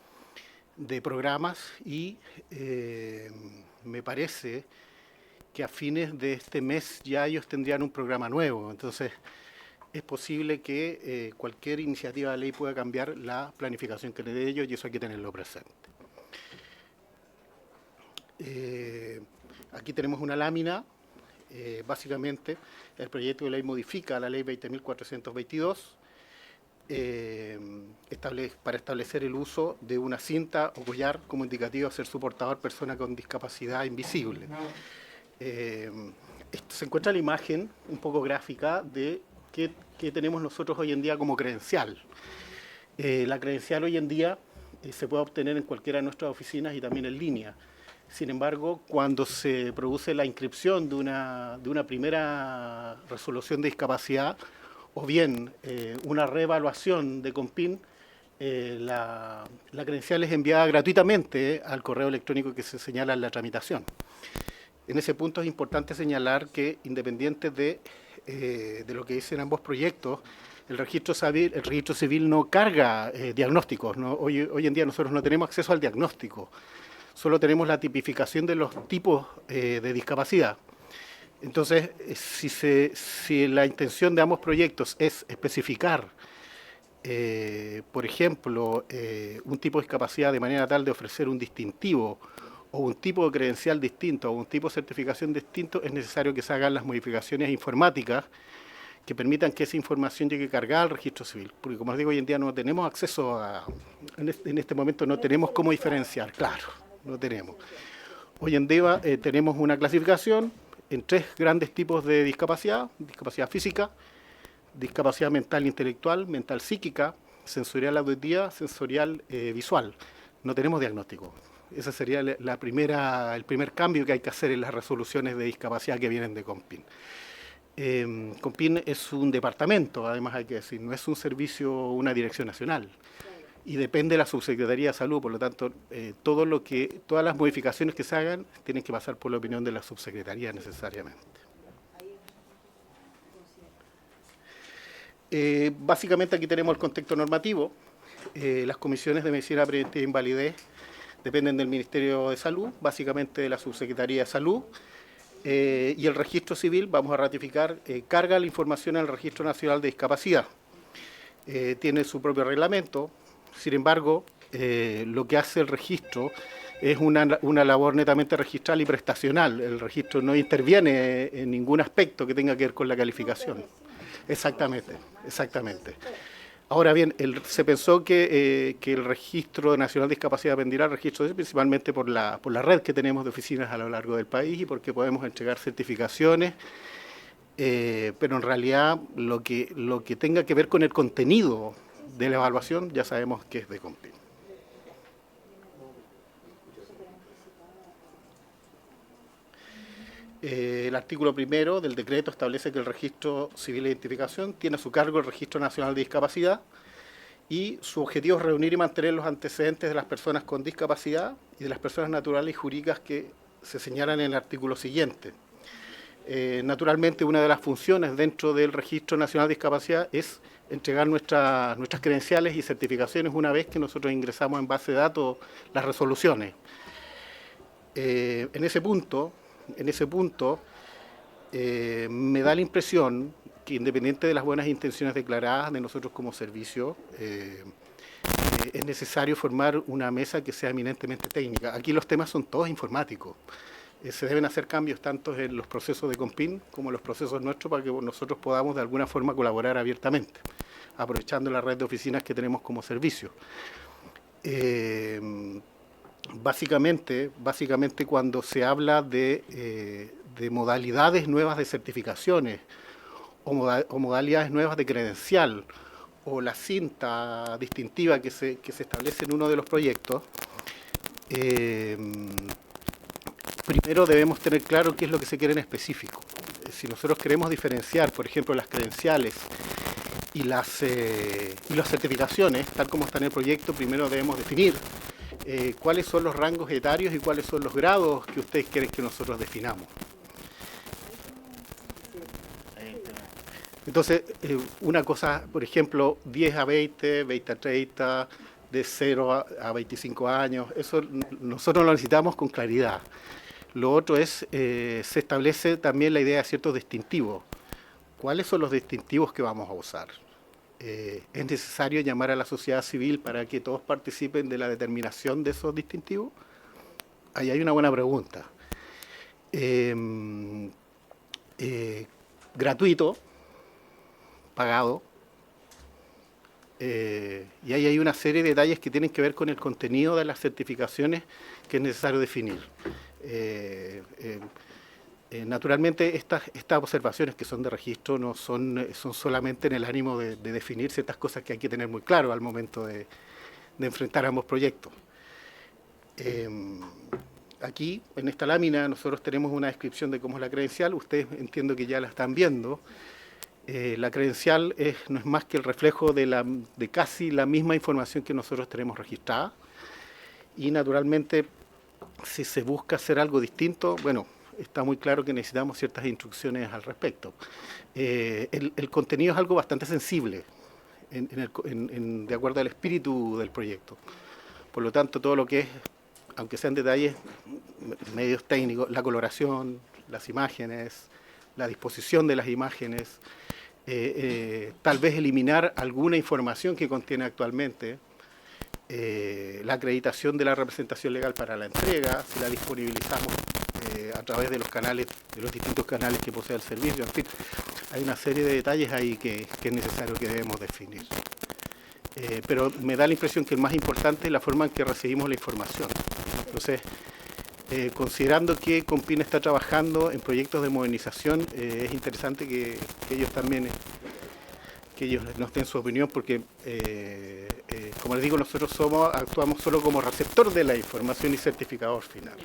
de programas y me parece que a fines de este mes ya ellos tendrían un programa nuevo. Entonces, es posible que cualquier iniciativa de ley pueda cambiar la planificación que le dé ellos y eso hay que tenerlo presente. Aquí tenemos una lámina. Básicamente, el proyecto de ley modifica la ley 20.422 para establecer el uso de una cinta o collar como indicativo a ser su portador persona con discapacidad invisible. Se encuentra la imagen un poco gráfica de qué tenemos nosotros hoy en día como credencial. La credencial hoy en día se puede obtener en cualquiera de nuestras oficinas y también en línea. Sin embargo, cuando se produce la inscripción de una primera resolución de discapacidad o bien una reevaluación de COMPIN, la credencial es enviada gratuitamente al correo electrónico que se señala en la tramitación. En ese punto es importante señalar que, independiente de lo que dicen ambos proyectos, el registro civil no carga diagnósticos, ¿no? Hoy en día nosotros no tenemos acceso al diagnóstico. Solo tenemos la tipificación de los tipos de discapacidad. Entonces, si la intención de ambos proyectos es especificar, por ejemplo, un tipo de discapacidad de manera tal de ofrecer un distintivo o un tipo de credencial distinto o un tipo de certificación distinto, es necesario que se hagan las modificaciones informáticas que permitan que esa información llegue cargada al registro civil. Porque, como les digo, hoy en día no tenemos acceso en este momento no tenemos cómo diferenciar, claro. No tenemos. Hoy en día tenemos una clasificación en 3 grandes tipos de discapacidad: discapacidad física, discapacidad mental intelectual, mental psíquica, sensorial auditiva, sensorial visual. No tenemos diagnóstico. Ese sería el primer cambio que hay que hacer en las resoluciones de discapacidad que vienen de COMPIN. COMPIN es un departamento, además hay que decir, no es un servicio, una dirección nacional. Y depende de la Subsecretaría de Salud, por lo tanto, todas las modificaciones que se hagan tienen que pasar por la opinión de la Subsecretaría necesariamente. Básicamente aquí tenemos el contexto normativo. Las comisiones de medicina preventiva e invalidez dependen del Ministerio de Salud, básicamente de la Subsecretaría de Salud. Y el registro civil, vamos a ratificar, carga la información al Registro Nacional de Discapacidad. Tiene su propio reglamento. Sin embargo, lo que hace el registro es una labor netamente registral y prestacional. El registro no interviene en ningún aspecto que tenga que ver con la calificación. Exactamente, exactamente. Ahora bien, se pensó que el Registro Nacional de Discapacidad dependerá del registro principalmente por la red que tenemos de oficinas a lo largo del país y porque podemos entregar certificaciones, pero en realidad lo que tenga que ver con el contenido de la evaluación ya sabemos que es de COMPIN. El artículo 1 del decreto establece que el registro civil de identificación tiene a su cargo el Registro Nacional de Discapacidad y su objetivo es reunir y mantener los antecedentes de las personas con discapacidad y de las personas naturales y jurídicas que se señalan en el artículo siguiente. Naturalmente, una de las funciones dentro del Registro Nacional de Discapacidad es entregar nuestras credenciales y certificaciones una vez que nosotros ingresamos en base de datos las resoluciones. En ese punto, me da la impresión que, independiente de las buenas intenciones declaradas de nosotros como servicio, es necesario formar una mesa que sea eminentemente técnica. Aquí los temas son todos informáticos. Se deben hacer cambios tanto en los procesos de COMPIN como en los procesos nuestros para que nosotros podamos de alguna forma colaborar abiertamente, aprovechando la red de oficinas que tenemos como servicio. Básicamente cuando se habla de modalidades nuevas de certificaciones o modalidades nuevas de credencial o la cinta distintiva que se establece en uno de los proyectos, primero debemos tener claro qué es lo que se quiere en específico. Si nosotros queremos diferenciar, por ejemplo, las credenciales y las certificaciones, tal como está en el proyecto, primero debemos definir cuáles son los rangos etarios y cuáles son los grados que ustedes quieren que nosotros definamos. Entonces, una cosa, por ejemplo, 10 a 20, 20 a 30, de 0 a 25 años, eso nosotros lo necesitamos con claridad. Lo otro es, se establece también la idea de ciertos distintivos. ¿Cuáles son los distintivos que vamos a usar? ¿Es necesario llamar a la sociedad civil para que todos participen de la determinación de esos distintivos? Ahí hay una buena pregunta. Gratuito, pagado, y ahí hay una serie de detalles que tienen que ver con el contenido de las certificaciones que es necesario definir. Naturalmente estas observaciones que son de registro no son solamente en el ánimo de definir ciertas cosas que hay que tener muy claro al momento de enfrentar ambos proyectos. Aquí, en esta lámina, nosotros tenemos una descripción de cómo es la credencial. Ustedes entiendo que ya la están viendo. La credencial no es más que el reflejo de casi la misma información que nosotros tenemos registrada. Y naturalmente, si se busca hacer algo distinto, bueno, está muy claro que necesitamos ciertas instrucciones al respecto. El contenido es algo bastante sensible, de acuerdo al espíritu del proyecto. Por lo tanto, todo lo que es, aunque sean detalles, medios técnicos, la coloración, las imágenes, la disposición de las imágenes, tal vez eliminar alguna información que contiene actualmente, la acreditación de la representación legal para la entrega, si la disponibilizamos a través de los canales, de los distintos canales que posee el servicio, en fin, hay una serie de detalles ahí que es necesario que debemos definir. Pero me da la impresión que el más importante es la forma en que recibimos la información. Entonces, considerando que Compin está trabajando en proyectos de modernización, es interesante que ellos también nos den su opinión, porque, como les digo, nosotros actuamos solo como receptor de la información y certificador final.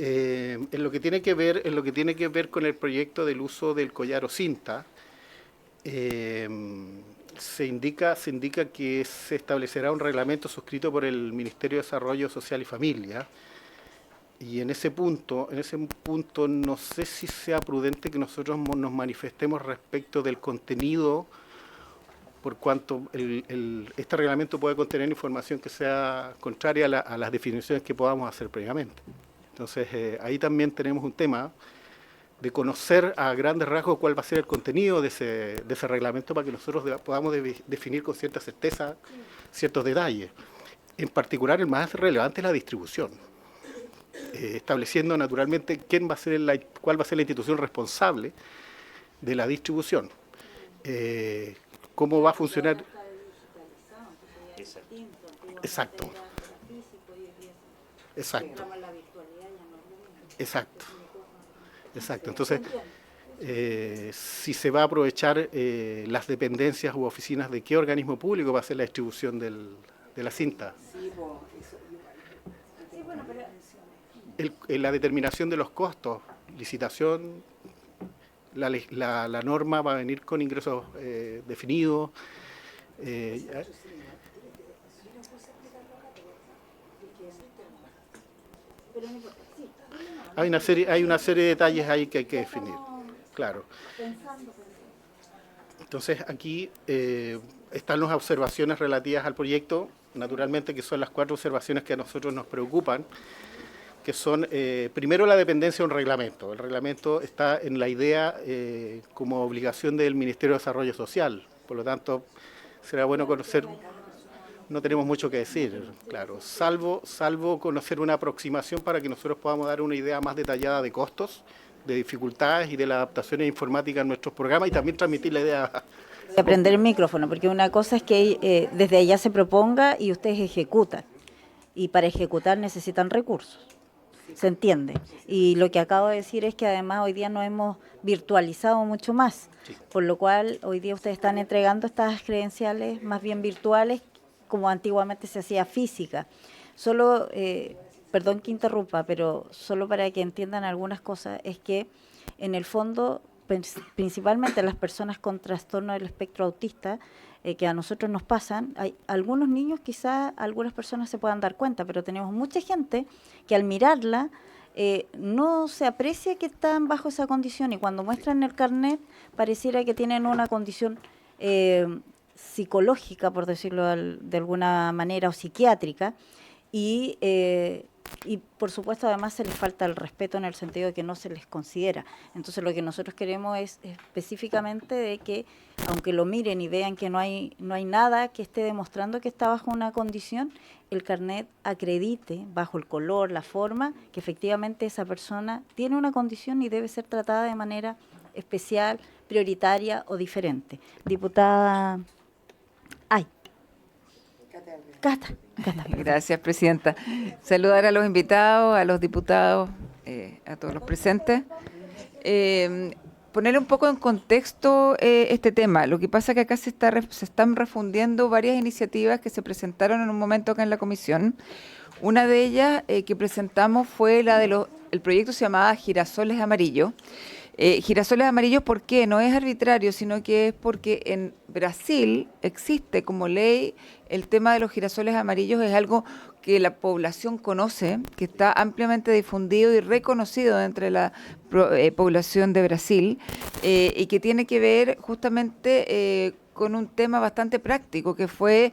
En lo que tiene que ver con el proyecto del uso del collar o cinta, se indica que se establecerá un reglamento suscrito por el Ministerio de Desarrollo Social y Familia, y en ese punto no sé si sea prudente que nosotros nos manifestemos respecto del contenido, por cuanto este reglamento puede contener información que sea contraria a las definiciones que podamos hacer previamente. Entonces, ahí también tenemos un tema de conocer a grandes rasgos cuál va a ser el contenido de ese reglamento para que nosotros podamos definir con cierta certeza ciertos detalles. En particular, el más relevante es la distribución, estableciendo naturalmente cuál va a ser la institución responsable de la distribución, cómo va a funcionar. Exacto. Exacto. Exacto. Exacto. Entonces, si se va a aprovechar las dependencias u oficinas de qué organismo público va a ser la distribución de la cinta. La determinación de los costos, licitación, la norma va a venir con ingresos definidos. Hay una serie de detalles ahí que hay que definir, claro. Entonces aquí están las observaciones relativas al proyecto, naturalmente que son las 4 observaciones que a nosotros nos preocupan, que son, primero, la dependencia de un reglamento. El reglamento está en la idea como obligación del Ministerio de Desarrollo Social, por lo tanto será bueno conocer. No tenemos mucho que decir, claro, salvo conocer una aproximación para que nosotros podamos dar una idea más detallada de costos, de dificultades y de las adaptaciones informáticas en nuestros programas, y también transmitir la idea. De aprender el micrófono, porque una cosa es que desde allá se proponga y ustedes ejecutan, y para ejecutar necesitan recursos, se entiende. Y lo que acabo de decir es que además hoy día nos hemos virtualizado mucho más, por lo cual hoy día ustedes están entregando estas credenciales más bien virtuales, como antiguamente se hacía física. Solo, perdón que interrumpa, pero solo para que entiendan algunas cosas, es que en el fondo, principalmente las personas con trastorno del espectro autista, que a nosotros nos pasan, hay algunos niños, quizás algunas personas se puedan dar cuenta, pero tenemos mucha gente que al mirarla no se aprecia que están bajo esa condición y cuando muestran el carnet pareciera que tienen una condición psicológica, por decirlo de alguna manera, o psiquiátrica, y por supuesto además se les falta el respeto en el sentido de que no se les considera. Entonces lo que nosotros queremos es específicamente de que, aunque lo miren y vean que no hay nada que esté demostrando que está bajo una condición, el carnet acredite, bajo el color, la forma, que efectivamente esa persona tiene una condición y debe ser tratada de manera especial, prioritaria o diferente. Diputada... Cata. Gracias, presidenta. Saludar a los invitados, a los diputados, a todos los presentes. Poner un poco en contexto este tema. Lo que pasa es que acá se están refundiendo varias iniciativas que se presentaron en un momento acá en la comisión. Una de ellas que presentamos fue la el proyecto se llamaba Girasoles Amarillos. Girasoles amarillos, ¿por qué? No es arbitrario, sino que es porque en Brasil existe como ley el tema de los girasoles amarillos, es algo que la población conoce, que está ampliamente difundido y reconocido entre la población de Brasil y que tiene que ver justamente con un tema bastante práctico, que fue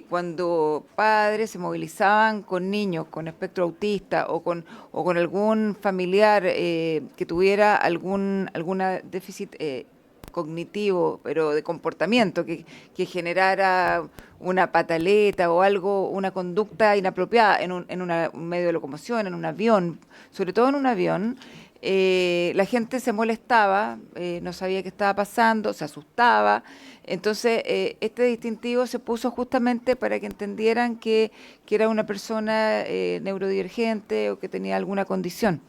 cuando padres se movilizaban con niños con espectro autista o con algún familiar que tuviera alguna déficit cognitivo, pero de comportamiento, que generara una pataleta o algo, una conducta inapropiada en un medio de locomoción, en un avión, sobre todo en un avión. La gente se molestaba, no sabía qué estaba pasando, se asustaba. Entonces, este distintivo se puso justamente para que entendieran que era una persona neurodivergente o que tenía alguna condición.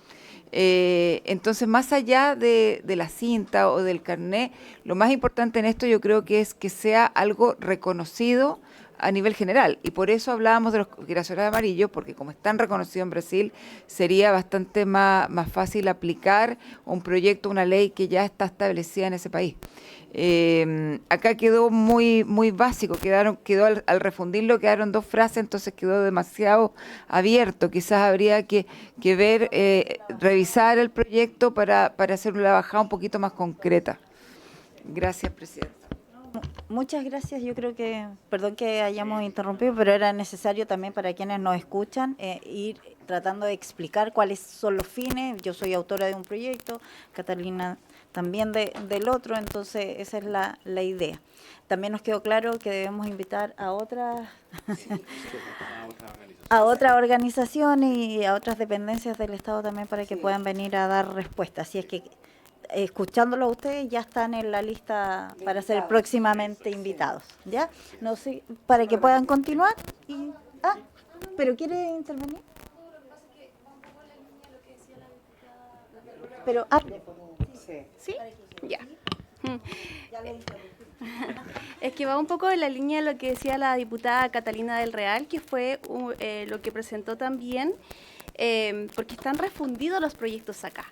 Entonces, más allá de la cinta o del carné, lo más importante en esto yo creo que es que sea algo reconocido a nivel general, y por eso hablábamos de los girasoles amarillos, porque como están reconocidos en Brasil, sería bastante más fácil aplicar un proyecto, una ley que ya está establecida en ese país. Acá quedó muy básico, quedó al refundirlo, quedaron 2 frases, entonces quedó demasiado abierto. Quizás habría que ver, revisar el proyecto para hacer una bajada un poquito más concreta. Gracias, presidenta. Muchas gracias. Yo creo que, perdón que hayamos interrumpido, pero era necesario también para quienes nos escuchan ir tratando de explicar cuáles son los fines. Yo soy autora de un proyecto, Catalina también del otro, entonces esa es la idea. También nos quedó claro que debemos invitar a otras organizaciones y a otras dependencias del Estado también para que puedan venir a dar respuestas. Así es que escuchándolo a ustedes ya están en la lista para ser próximamente invitados, ¿ya? No sé, para que puedan continuar. ¿Pero quiere intervenir? Pero ¿sí? Ya. Es que va un poco en la línea de lo que decía la diputada Catalina del Real, que fue lo que presentó también, porque están refundidos los proyectos acá.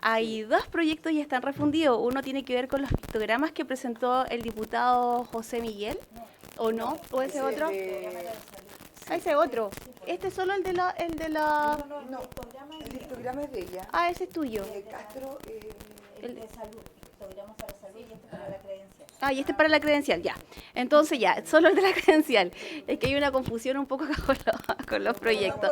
Hay 2 proyectos y están refundidos. Uno tiene que ver con los pictogramas que presentó el diputado José Miguel, ¿o no? ¿O ese otro? Ese otro. Este es solo el de la... No, el pictograma es de ella. Ese es tuyo. Castro... el de salud, pictogramas para salud, y este para la credencial. Y este para la credencial, ya. Entonces ya, solo el de la credencial. Es que hay una confusión un poco con los proyectos.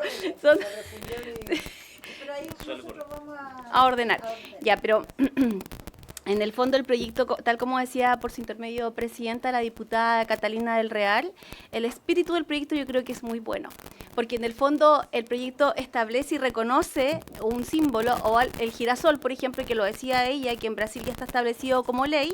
Pero ahí nosotros vamos a ordenar. Ya, pero en el fondo el proyecto, tal como decía por su intermedio presidenta, la diputada Catalina del Real, el espíritu del proyecto yo creo que es muy bueno, porque en el fondo el proyecto establece y reconoce un símbolo, o el girasol, por ejemplo, que lo decía ella, que en Brasil ya está establecido como ley,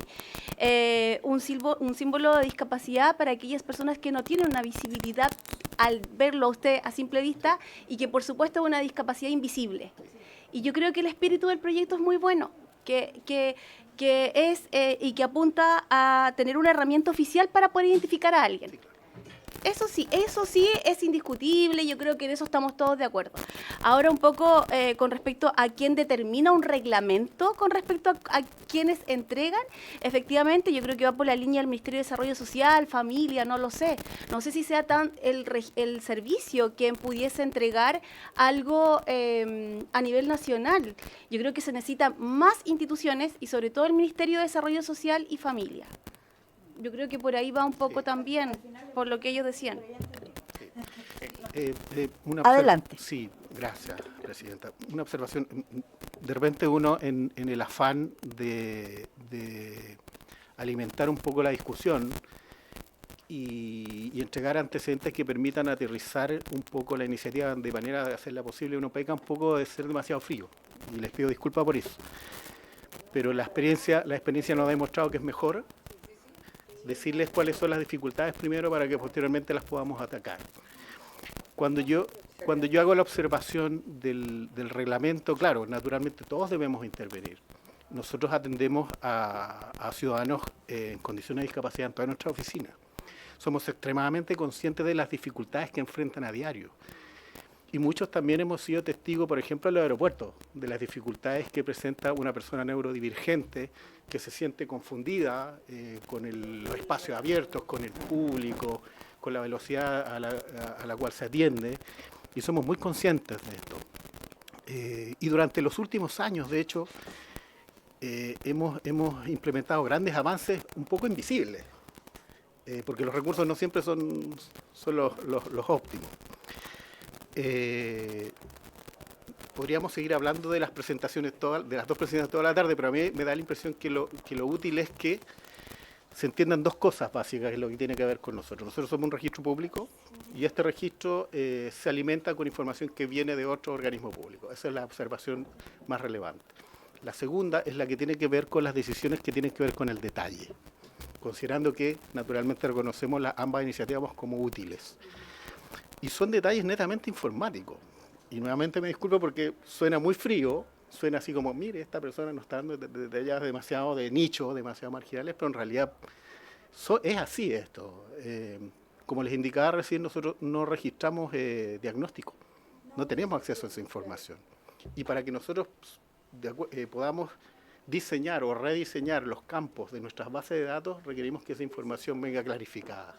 un símbolo de discapacidad para aquellas personas que no tienen una visibilidad al verlo a usted a simple vista y que por supuesto es una discapacidad invisible. Y yo creo que el espíritu del proyecto es muy bueno, que es y que apunta a tener una herramienta oficial para poder identificar a alguien. eso sí es indiscutible, yo creo que en eso estamos todos de acuerdo. Ahora un poco con respecto a quién determina un reglamento, con respecto a quienes entregan, efectivamente yo creo que va por la línea del Ministerio de Desarrollo Social, Familia, no lo sé. No sé si sea tan el servicio quien pudiese entregar algo a nivel nacional. Yo creo que se necesitan más instituciones y sobre todo el Ministerio de Desarrollo Social y Familia. Yo creo que por ahí va un poco también, por lo que ellos decían. Adelante. Sí, gracias, Presidenta. Una observación. De repente uno, en el afán de alimentar un poco la discusión y entregar antecedentes que permitan aterrizar un poco la iniciativa de manera de hacerla posible, uno peca un poco de ser demasiado frío. Y les pido disculpas por eso. Pero la experiencia nos ha demostrado que es mejor decirles cuáles son las dificultades primero para que posteriormente las podamos atacar. Cuando yo hago la observación del reglamento, claro, naturalmente todos debemos intervenir. Nosotros atendemos a ciudadanos en condiciones de discapacidad en toda nuestra oficina. Somos extremadamente conscientes de las dificultades que enfrentan a diario. Y muchos también hemos sido testigos, por ejemplo, en los aeropuertos, de las dificultades que presenta una persona neurodivergente que se siente confundida con los espacios abiertos, con el público, con la velocidad a la cual se atiende, y somos muy conscientes de esto. Y durante los últimos años, de hecho, hemos implementado grandes avances un poco invisibles, porque los recursos no siempre son los óptimos. Podríamos seguir hablando de las presentaciones, de las dos presentaciones toda la tarde, pero a mí me da la impresión que lo útil es que se entiendan dos cosas básicas en lo que tiene que ver con nosotros. Nosotros somos un registro público y este registro se alimenta con información que viene de otro organismo público. Esa es la observación más relevante. La segunda es la que tiene que ver con las decisiones que tienen que ver con el detalle, considerando que naturalmente reconocemos ambas iniciativas como útiles. Y son detalles netamente informáticos. Y nuevamente me disculpo porque suena muy frío, suena así como, mire, esta persona nos está dando detalles demasiado de nicho, demasiado marginales, pero en realidad es así esto. Como les indicaba recién, nosotros no registramos diagnóstico, no tenemos acceso a esa información. Y para que nosotros podamos diseñar o rediseñar los campos de nuestras bases de datos, requerimos que esa información venga clarificada.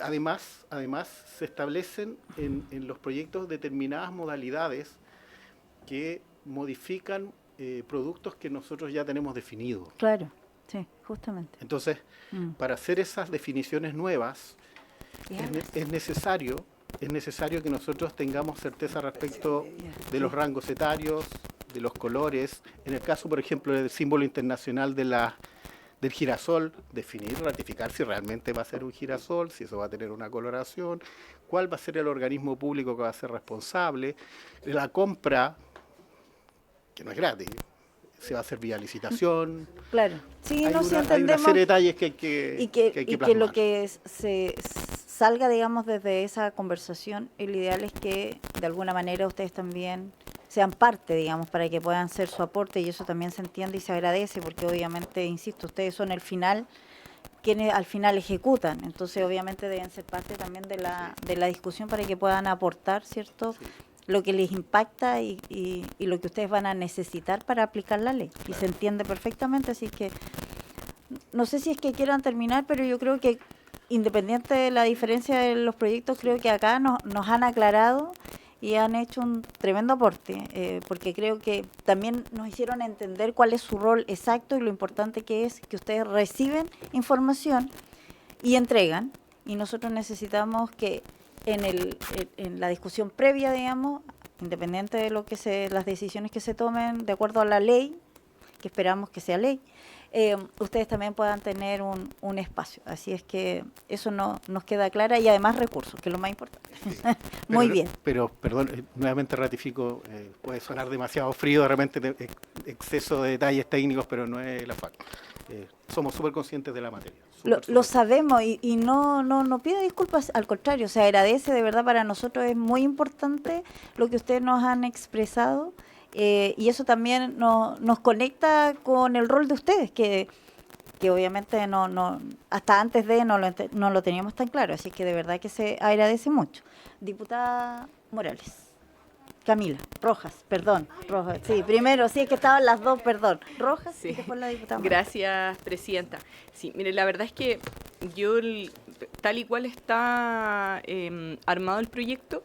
Además, se establecen en los proyectos determinadas modalidades que modifican productos que nosotros ya tenemos definidos. Claro, sí, justamente. Entonces, para hacer esas definiciones nuevas, es necesario que nosotros tengamos certeza respecto de los rangos etarios, de los colores. En el caso, por ejemplo, del símbolo internacional del girasol, definir, ratificar si realmente va a ser un girasol, si eso va a tener una coloración, cuál va a ser el organismo público que va a ser responsable, la compra, que no es gratis, se va a hacer vía licitación. Claro, sí, hay no, sí entendemos. Hay una serie de detalles que hay que plasmar. Que lo que se salga, digamos, desde esa conversación, el ideal es que de alguna manera ustedes también sean parte, digamos, para que puedan hacer su aporte, y eso también se entiende y se agradece, porque obviamente, insisto, ustedes son el final, quienes al final ejecutan, entonces obviamente deben ser parte también de la discusión para que puedan aportar, ¿cierto?, lo que les impacta y lo que ustedes van a necesitar para aplicar la ley, y se entiende perfectamente, así que no sé si es que quieran terminar, pero yo creo que independiente de la diferencia de los proyectos, creo que acá nos han aclarado y han hecho un tremendo aporte, porque creo que también nos hicieron entender cuál es su rol exacto y lo importante que es que ustedes reciben información y entregan, y nosotros necesitamos que en la discusión previa, digamos, independiente de las decisiones que se tomen de acuerdo a la ley, que esperamos que sea ley, ustedes también puedan tener un espacio. Así es que eso nos queda clara, y además recursos, que es lo más importante. Muy bien. Pero, perdón, nuevamente ratifico, puede sonar demasiado frío, de repente exceso de detalles técnicos, pero no es la falta. Somos súper conscientes de la materia. Lo sabemos y no pide disculpas, al contrario, se agradece, de verdad, para nosotros es muy importante lo que ustedes nos han expresado. Y eso también nos conecta con el rol de ustedes, que que obviamente hasta antes de no lo teníamos tan claro, así que de verdad que se agradece mucho. Diputada Morales. Camila, Rojas, perdón. Rojas, sí, primero, sí, es que estaban las dos, perdón. Rojas sí. Y después la diputada Morales. Gracias, presidenta. Sí, mire, la verdad es que yo, tal y cual está armado el proyecto,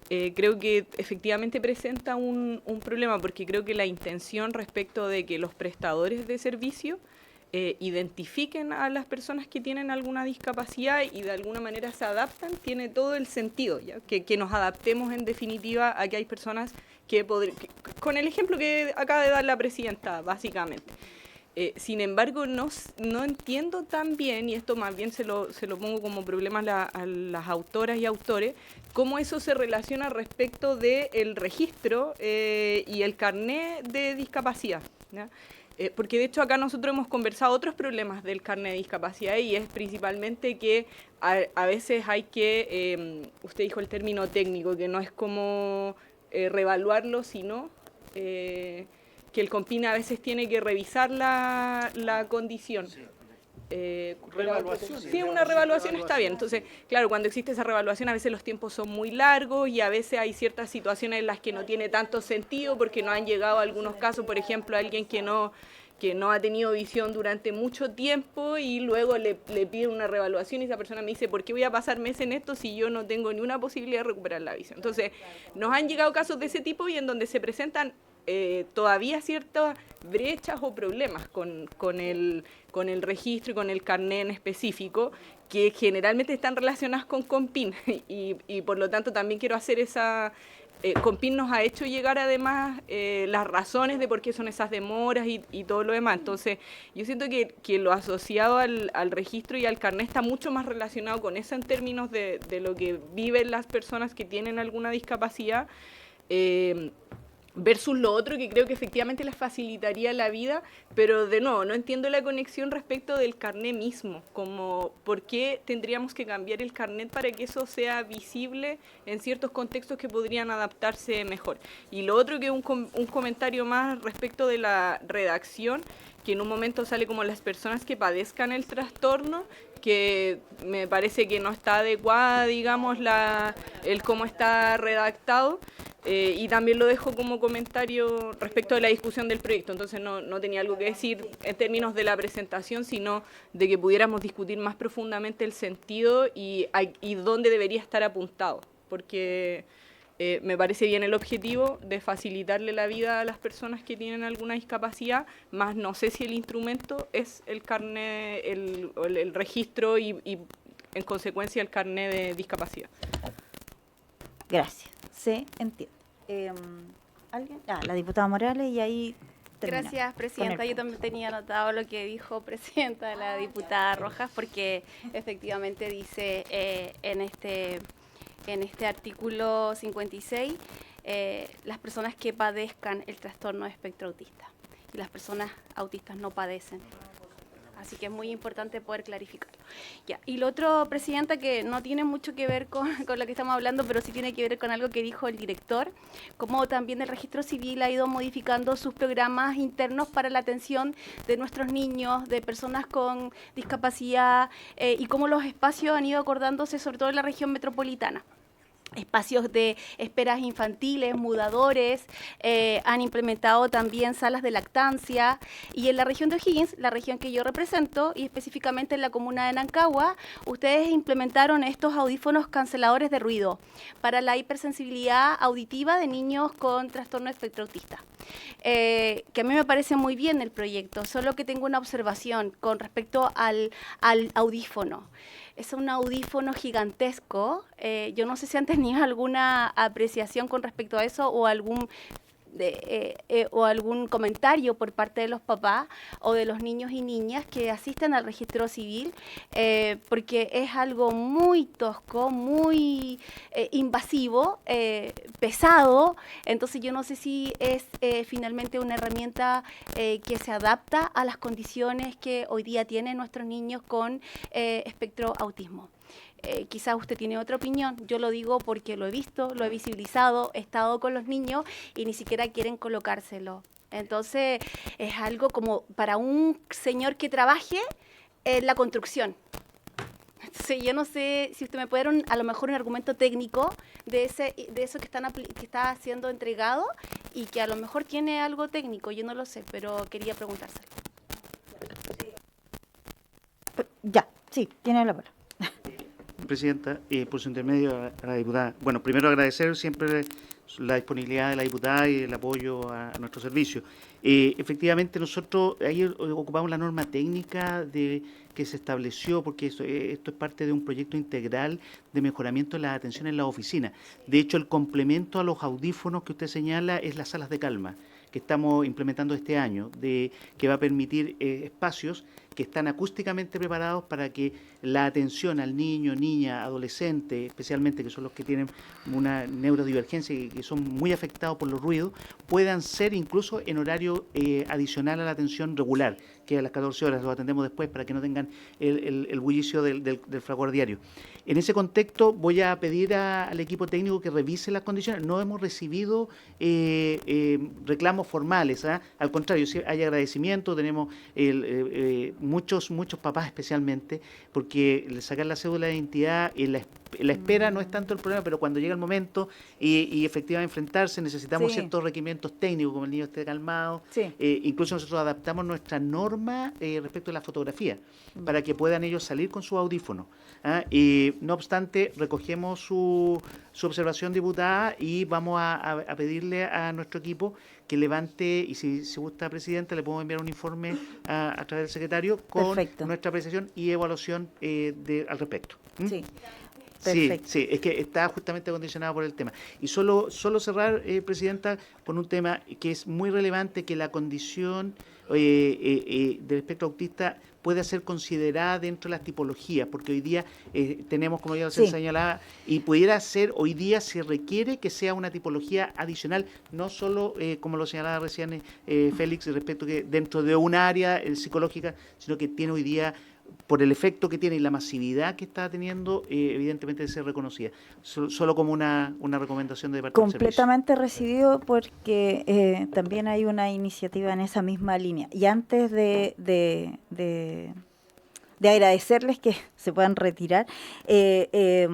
creo que efectivamente presenta un problema, porque creo que la intención respecto de que los prestadores de servicio identifiquen a las personas que tienen alguna discapacidad y de alguna manera se adaptan, tiene todo el sentido, ¿ya? Que nos adaptemos en definitiva a que hay personas con el ejemplo que acaba de dar la presidenta, básicamente. Sin embargo, no entiendo tan bien, y esto más bien se lo pongo como problema a las autoras y autores, cómo eso se relaciona respecto del registro y el carné de discapacidad, ¿ya? Porque de hecho acá nosotros hemos conversado otros problemas del carnet de discapacidad y es principalmente que a veces hay que, usted dijo el término técnico, que no es como reevaluarlo, sino que el COMPIN a veces tiene que revisar la condición. Sí, una reevaluación está bien. Entonces, claro, cuando existe esa reevaluación a veces los tiempos son muy largos y a veces hay ciertas situaciones en las que no tiene tanto sentido porque no han llegado algunos casos, por ejemplo, alguien que no ha tenido visión durante mucho tiempo y luego le piden una reevaluación y esa persona me dice, ¿por qué voy a pasar meses en esto si yo no tengo ni una posibilidad de recuperar la visión? Entonces, nos han llegado casos de ese tipo y en donde se presentan todavía ciertas brechas o problemas con el registro y con el carnet en específico, que generalmente están relacionadas con COMPIN y por lo tanto también quiero hacer esa... COMPIN nos ha hecho llegar además las razones de por qué son esas demoras y todo lo demás. Entonces, yo siento que lo asociado al registro y al carnet está mucho más relacionado con eso en términos de lo que viven las personas que tienen alguna discapacidad, versus lo otro que creo que efectivamente les facilitaría la vida, pero de nuevo, no entiendo la conexión respecto del carnet mismo, como por qué tendríamos que cambiar el carnet para que eso sea visible en ciertos contextos que podrían adaptarse mejor. Y lo otro que es un comentario más respecto de la redacción, que en un momento sale como las personas que padezcan el trastorno, que me parece que no está adecuada, digamos, el cómo está redactado. Y también lo dejo como comentario respecto de la discusión del proyecto. Entonces no tenía algo que decir en términos de la presentación, sino de que pudiéramos discutir más profundamente el sentido y dónde debería estar apuntado. Porque me parece bien el objetivo de facilitarle la vida a las personas que tienen alguna discapacidad, más no sé si el instrumento es el carnet, el registro y en consecuencia el carnet de discapacidad. Gracias. Se entiende. ¿Alguien? La diputada Morales y ahí terminamos. Gracias, presidenta. Yo también tenía anotado lo que dijo presidenta la diputada Rojas, porque efectivamente dice en este artículo 56 las personas que padezcan el trastorno de espectro autista y las personas autistas no padecen. Así que es muy importante poder clarificarlo. Ya. Y lo otro, presidenta, que no tiene mucho que ver con lo que estamos hablando, pero sí tiene que ver con algo que dijo el director, como también el Registro Civil ha ido modificando sus programas internos para la atención de nuestros niños, de personas con discapacidad, y cómo los espacios han ido acordándose, sobre todo en la región metropolitana. Espacios de esperas infantiles, mudadores, han implementado también salas de lactancia y en la región de O'Higgins, la región que yo represento y específicamente en la comuna de Nancagua, ustedes implementaron estos audífonos canceladores de ruido para la hipersensibilidad auditiva de niños con trastorno de espectro autista. Que a mí me parece muy bien el proyecto, solo que tengo una observación con respecto al audífono. Es un audífono gigantesco. Yo no sé si han tenido alguna apreciación con respecto a eso o algún comentario por parte de los papás o de los niños y niñas que asisten al registro civil, porque es algo muy tosco, muy invasivo, pesado. Entonces yo no sé si es finalmente una herramienta que se adapta a las condiciones que hoy día tienen nuestros niños con espectro autismo. Quizás usted tiene otra opinión, yo lo digo porque lo he visto, lo he visibilizado, he estado con los niños y ni siquiera quieren colocárselo. Entonces, es algo como para un señor que trabaje en la construcción. Entonces, yo no sé si usted me puede dar a lo mejor un argumento técnico de eso que está siendo entregado y que a lo mejor tiene algo técnico, yo no lo sé, pero quería preguntárselo. Ya, sí, tiene la palabra. Presidenta, por su intermedio a la diputada. Bueno, primero agradecer siempre la disponibilidad de la diputada y el apoyo a nuestro servicio. Efectivamente, nosotros ayer ocupamos la norma técnica que se estableció, porque esto es parte de un proyecto integral de mejoramiento de la atención en la oficina. De hecho, el complemento a los audífonos que usted señala es las salas de calma que estamos implementando este año, que va a permitir espacios que están acústicamente preparados para que la atención al niño, niña, adolescente, especialmente que son los que tienen una neurodivergencia y que son muy afectados por los ruidos, puedan ser incluso en horario adicional a la atención regular, que a las 14 horas los atendemos después para que no tengan el bullicio del fragor diario. En ese contexto voy a pedir al equipo técnico que revise las condiciones. No hemos recibido reclamos formales, al contrario, hay agradecimiento, tenemos muchos papás especialmente, porque sacar la cédula de identidad en la espera no es tanto el problema, pero cuando llega el momento y efectivamente enfrentarse necesitamos ciertos requerimientos técnicos, como el niño esté calmado. Incluso nosotros adaptamos nuestra norma respecto a la fotografía para que puedan ellos salir con su audífono. No obstante, recogemos su observación, diputada, y vamos a pedirle a nuestro equipo que levante, y si gusta, Presidenta, le podemos enviar un informe a través del secretario con nuestra apreciación y evaluación al respecto. Sí. Perfecto. Sí, es que está justamente condicionado por el tema. Y solo cerrar, Presidenta, con un tema que es muy relevante, que la condición del espectro autista puede ser considerada dentro de las tipologías, porque hoy día tenemos, como ya se señalaba, y pudiera ser, hoy día se requiere que sea una tipología adicional, no solo, como lo señalaba recién Félix, respecto que dentro de un área psicológica, sino que tiene hoy día, por el efecto que tiene y la masividad que está teniendo, evidentemente debe ser reconocida. Solo como una recomendación de parte del servicio. Completamente recibido, porque también hay una iniciativa en esa misma línea. Y antes de agradecerles que se puedan retirar, le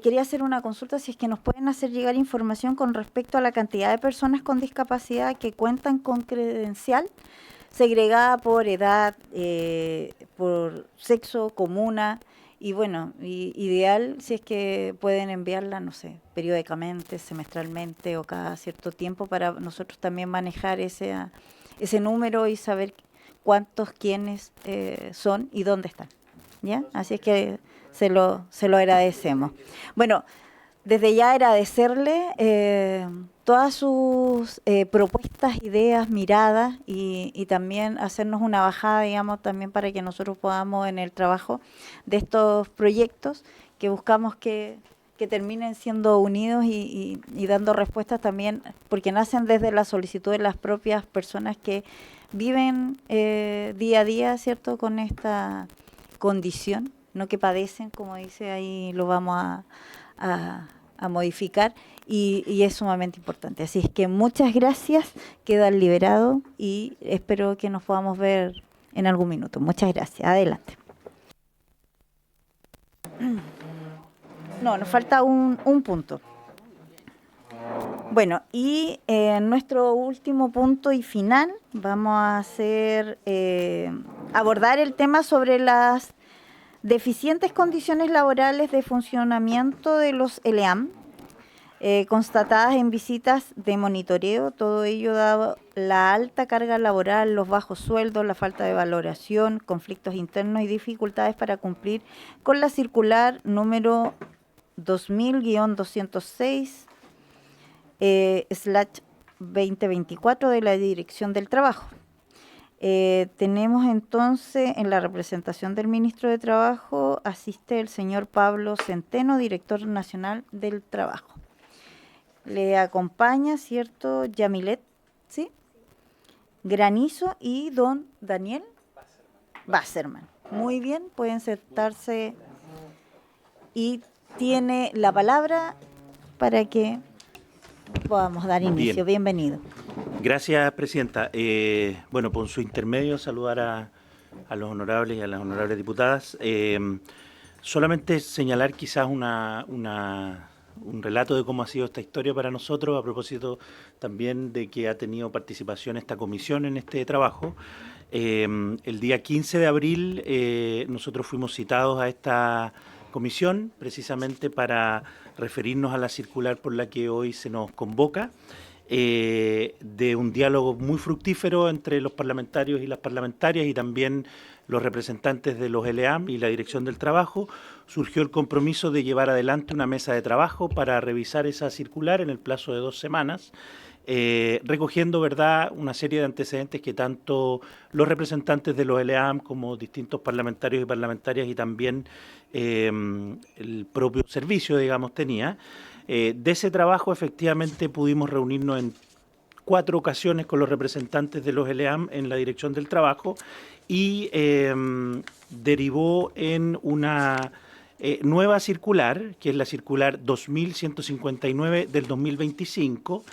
quería hacer una consulta, si es que nos pueden hacer llegar información con respecto a la cantidad de personas con discapacidad que cuentan con credencial segregada por edad, por sexo, comuna, y bueno, ideal si es que pueden enviarla, no sé, periódicamente, semestralmente o cada cierto tiempo, para nosotros también manejar ese número y saber cuántos, quiénes son y dónde están, ¿ya? Así es que se lo agradecemos. Bueno, desde ya agradecerle todas sus propuestas, ideas, miradas y también hacernos una bajada, digamos, también para que nosotros podamos en el trabajo de estos proyectos que buscamos que terminen siendo unidos y dando respuestas también, porque nacen desde la solicitud de las propias personas que viven día a día, ¿cierto?, con esta condición, no que padecen, como dice ahí, lo vamos a modificar y es sumamente importante. Así es que muchas gracias, queda liberado y espero que nos podamos ver en algún minuto. Muchas gracias. Adelante. No, nos falta un punto. Bueno, y nuestro último punto y final vamos a hacer abordar el tema sobre las deficientes condiciones laborales de funcionamiento de los ELEAM, constatadas en visitas de monitoreo, todo ello dado la alta carga laboral, los bajos sueldos, la falta de valoración, conflictos internos y dificultades para cumplir con la circular número 2000-206/2024 de la Dirección del Trabajo. Tenemos entonces en la representación del ministro de Trabajo, asiste el señor Pablo Centeno, director nacional del Trabajo. Le acompaña, ¿cierto?, Yamilet, ¿sí?, Granizo y don Daniel Basserman. Muy bien, pueden sentarse y tiene la palabra para que podamos dar inicio. Bienvenido. Gracias, Presidenta. Bueno, por su intermedio, saludar a los honorables y a las honorables diputadas. Solamente señalar quizás un relato de cómo ha sido esta historia para nosotros, a propósito también de que ha tenido participación esta comisión en este trabajo. El día 15 de abril nosotros fuimos citados a esta comisión precisamente para referirnos a la circular por la que hoy se nos convoca, de un diálogo muy fructífero entre los parlamentarios y las parlamentarias y también los representantes de los ELEAM y la Dirección del Trabajo. Surgió el compromiso de llevar adelante una mesa de trabajo para revisar esa circular en el plazo de 2 semanas, recogiendo, ¿verdad?, una serie de antecedentes que tanto los representantes de los ELEAM como distintos parlamentarios y parlamentarias y también el propio servicio, digamos, tenía. De ese trabajo efectivamente pudimos reunirnos en 4 ocasiones con los representantes de los ELEAM en la Dirección del Trabajo y derivó en una nueva circular, que es la circular 2159 del 2025,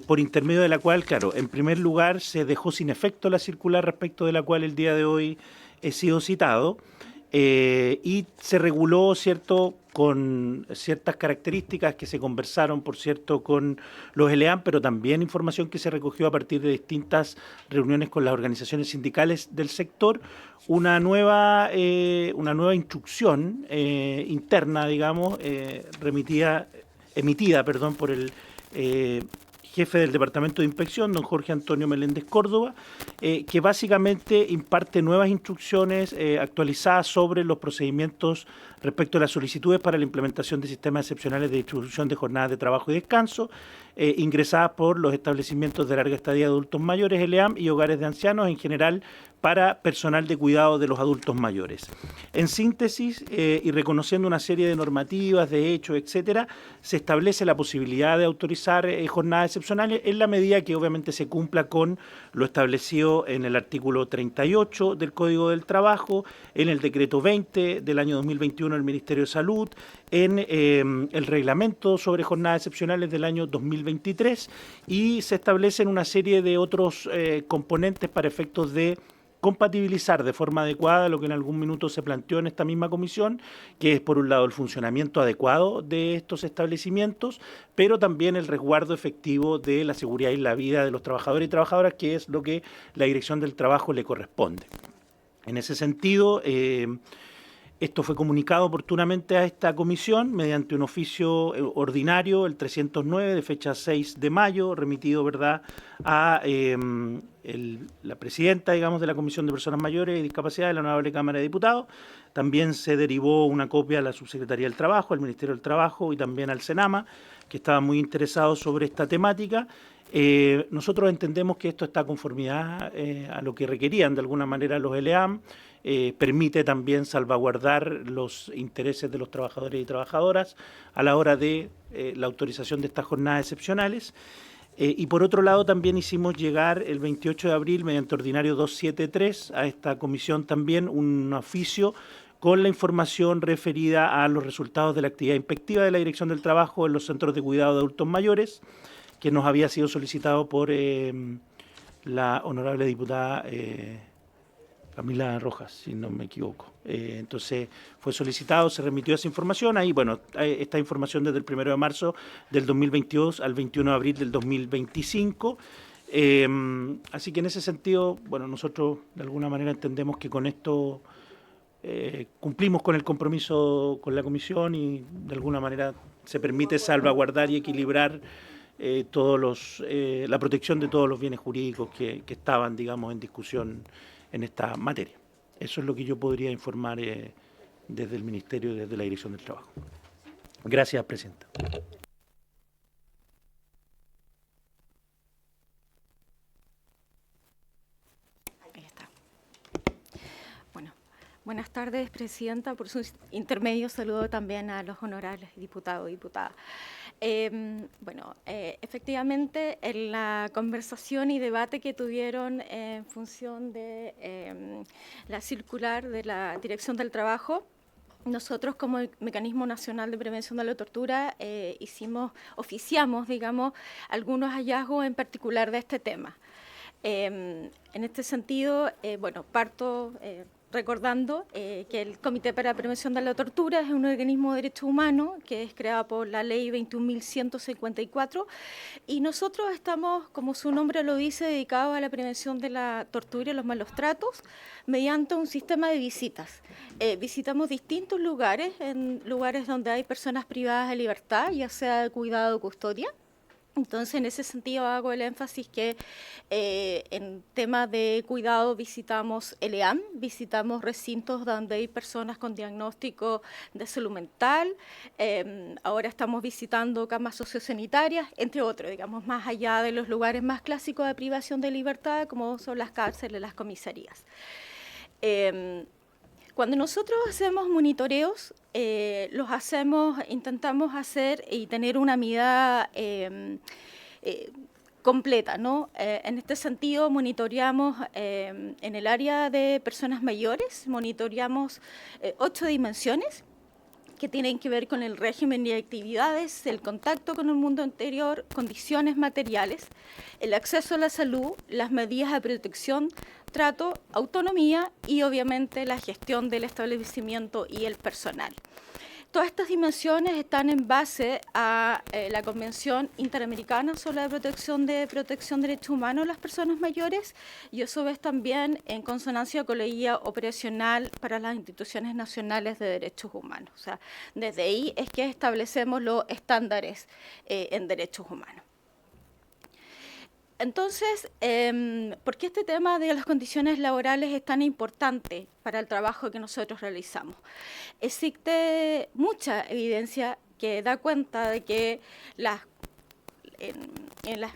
por intermedio de la cual, claro, en primer lugar se dejó sin efecto la circular respecto de la cual el día de hoy he sido citado, y se reguló, ¿cierto?, con ciertas características que se conversaron, por cierto, con los ELEAM, pero también información que se recogió a partir de distintas reuniones con las organizaciones sindicales del sector, una nueva instrucción interna, digamos, emitida por el jefe del Departamento de Inspección, don Jorge Antonio Meléndez Córdoba, que básicamente imparte nuevas instrucciones actualizadas sobre los procedimientos respecto a las solicitudes para la implementación de sistemas excepcionales de distribución de jornadas de trabajo y descanso, ingresadas por los establecimientos de larga estadía de adultos mayores, ELEAM, y hogares de ancianos en general, para personal de cuidado de los adultos mayores. En síntesis, y reconociendo una serie de normativas, de hechos, etcétera, se establece la posibilidad de autorizar jornadas excepcionales en la medida que obviamente se cumpla con lo establecido en el artículo 38 del Código del Trabajo, en el decreto 20 del año 2021 del Ministerio de Salud, en el reglamento sobre jornadas excepcionales del año 2023, y se establecen una serie de otros componentes para efectos de compatibilizar de forma adecuada lo que en algún minuto se planteó en esta misma comisión, que es por un lado el funcionamiento adecuado de estos establecimientos, pero también el resguardo efectivo de la seguridad y la vida de los trabajadores y trabajadoras, que es lo que la Dirección del Trabajo le corresponde. En ese sentido, esto fue comunicado oportunamente a esta comisión mediante un oficio ordinario, el 309, de fecha 6 de mayo, remitido, ¿verdad?, a la presidenta, digamos, de la Comisión de Personas Mayores y Discapacidad de la Honorable Cámara de Diputados. También se derivó una copia a la Subsecretaría del Trabajo, al Ministerio del Trabajo y también al SENAMA, que estaban muy interesados sobre esta temática. Nosotros entendemos que esto está a conformidad a lo que requerían de alguna manera los ELEAM, permite también salvaguardar los intereses de los trabajadores y trabajadoras a la hora de la autorización de estas jornadas excepcionales. Y por otro lado también hicimos llegar el 28 de abril mediante ordinario 273 a esta comisión también un oficio con la información referida a los resultados de la actividad inspectiva de la Dirección del Trabajo en los centros de cuidado de adultos mayores, que nos había sido solicitado por la honorable diputada Camila Rojas, si no me equivoco. Entonces fue solicitado, se remitió esa información. Ahí, bueno, esta información desde el 1 de marzo del 2022 al 21 de abril del 2025. Así que en ese sentido, bueno, nosotros de alguna manera entendemos que con esto cumplimos con el compromiso con la comisión y de alguna manera se permite salvaguardar y equilibrar la protección de todos los bienes jurídicos que estaban, digamos, en discusión en esta materia. Eso es lo que yo podría informar desde el Ministerio y desde la Dirección del Trabajo. Gracias, Presidenta. Ahí está. Bueno, buenas tardes, Presidenta. Por su intermedio saludo también a los honorables diputados y diputadas. Efectivamente, en la conversación y debate que tuvieron en función de la circular de la Dirección del Trabajo, nosotros como el Mecanismo Nacional de Prevención de la Tortura oficiamos, digamos, algunos hallazgos en particular de este tema. En este sentido, bueno, parto recordando que el Comité para la Prevención de la Tortura es un organismo de derechos humanos que es creado por la Ley 21.154 y nosotros estamos, como su nombre lo dice, dedicados a la prevención de la tortura y los malos tratos mediante un sistema de visitas. Visitamos distintos lugares, en lugares donde hay personas privadas de libertad, ya sea de cuidado o custodia. Entonces, en ese sentido hago el énfasis que en temas de cuidado visitamos el EAM, visitamos recintos donde hay personas con diagnóstico de salud mental, ahora estamos visitando camas sociosanitarias, entre otros, digamos, más allá de los lugares más clásicos de privación de libertad, como son las cárceles, las comisarías. Cuando nosotros hacemos monitoreos, intentamos hacer y tener una mirada completa, ¿no? En este sentido, monitoreamos en el área de personas mayores, monitoreamos 8 dimensiones que tienen que ver con el régimen de actividades, el contacto con el mundo interior, condiciones materiales, el acceso a la salud, las medidas de protección, trato, autonomía y obviamente la gestión del establecimiento y el personal. Todas estas dimensiones están en base a la Convención Interamericana sobre la Protección de Derechos Humanos de las Personas Mayores y eso es también en consonancia con la guía operacional para las instituciones nacionales de derechos humanos. O sea, desde ahí es que establecemos los estándares en derechos humanos. Entonces, ¿por qué este tema de las condiciones laborales es tan importante para el trabajo que nosotros realizamos? Existe mucha evidencia que da cuenta de que en los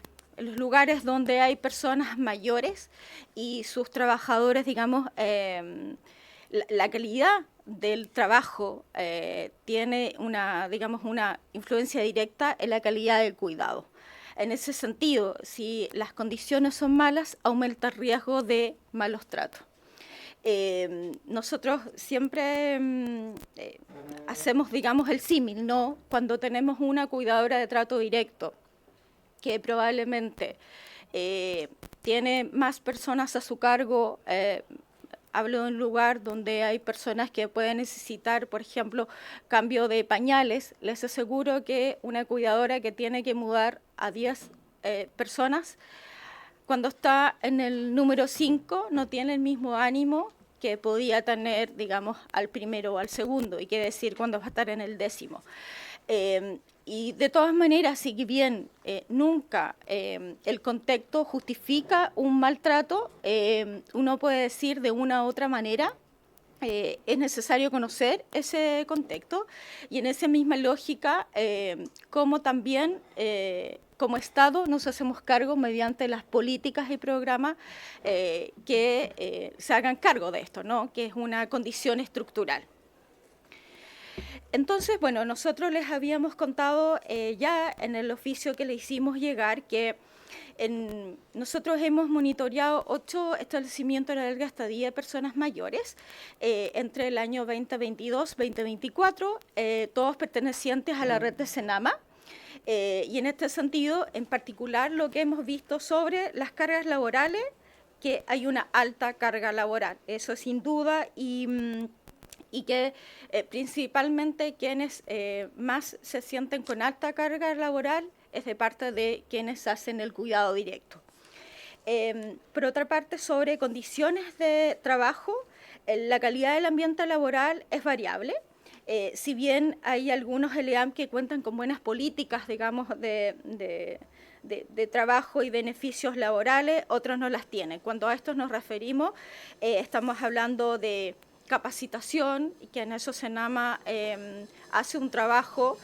lugares donde hay personas mayores y sus trabajadores, digamos, la calidad del trabajo tiene una influencia directa en la calidad del cuidado. En ese sentido, si las condiciones son malas, aumenta el riesgo de malos tratos. Nosotros siempre hacemos, digamos, el símil, ¿no? Cuando tenemos una cuidadora de trato directo que probablemente tiene más personas a su cargo, hablo de un lugar donde hay personas que pueden necesitar, por ejemplo, cambio de pañales. Les aseguro que una cuidadora que tiene que mudar a 10 personas, cuando está en el número 5, no tiene el mismo ánimo que podía tener, digamos, al primero o al segundo, y qué decir cuando va a estar en el 10º. Y de todas maneras, si bien nunca el contexto justifica un maltrato, uno puede decir de una u otra manera, es necesario conocer ese contexto y en esa misma lógica, como también como Estado nos hacemos cargo mediante las políticas y programas que se hagan cargo de esto, ¿no? Que es una condición estructural. Entonces, bueno, nosotros les habíamos contado ya en el oficio que le hicimos llegar que nosotros hemos monitoreado 8 establecimientos de larga estadía de personas mayores entre el año 2022-2024, todos pertenecientes a la red de Senama. Y en este sentido, en particular, lo que hemos visto sobre las cargas laborales, que hay una alta carga laboral, eso sin duda, y que principalmente quienes más se sienten con alta carga laboral es de parte de quienes hacen el cuidado directo. Por otra parte, sobre condiciones de trabajo, la calidad del ambiente laboral es variable. Si bien hay algunos ELEAM que cuentan con buenas políticas, digamos, de trabajo y beneficios laborales, otros no las tienen. Cuando a estos nos referimos, estamos hablando de capacitación, que en eso Senama hace un trabajo,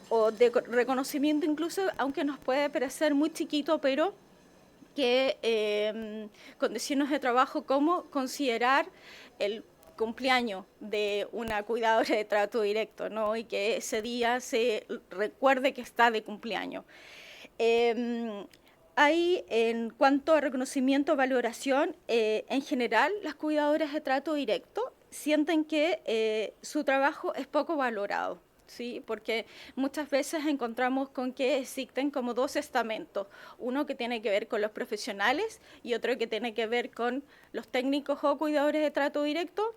o de reconocimiento incluso, aunque nos puede parecer muy chiquito, pero que condiciones de trabajo como considerar el cumpleaños de una cuidadora de trato directo, ¿no? Y que ese día se recuerde que está de cumpleaños. Hay, en cuanto a reconocimiento, valoración, en general, las cuidadoras de trato directo sienten que su trabajo es poco valorado. ¿Sí? Porque muchas veces encontramos con que existen como dos estamentos, uno que tiene que ver con los profesionales y otro que tiene que ver con los técnicos o cuidadores de trato directo,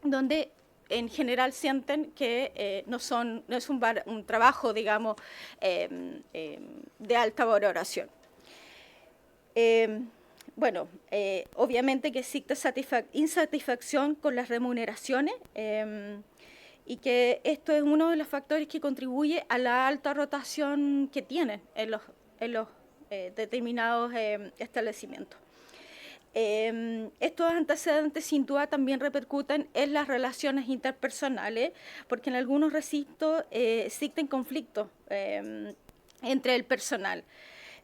donde en general sienten que no es un trabajo, digamos, de alta valoración. Bueno, obviamente que existe insatisfacción con las remuneraciones, y que esto es uno de los factores que contribuye a la alta rotación que tienen en los determinados establecimientos. Estos antecedentes sin duda también repercuten en las relaciones interpersonales, porque en algunos recintos existen conflictos entre el personal.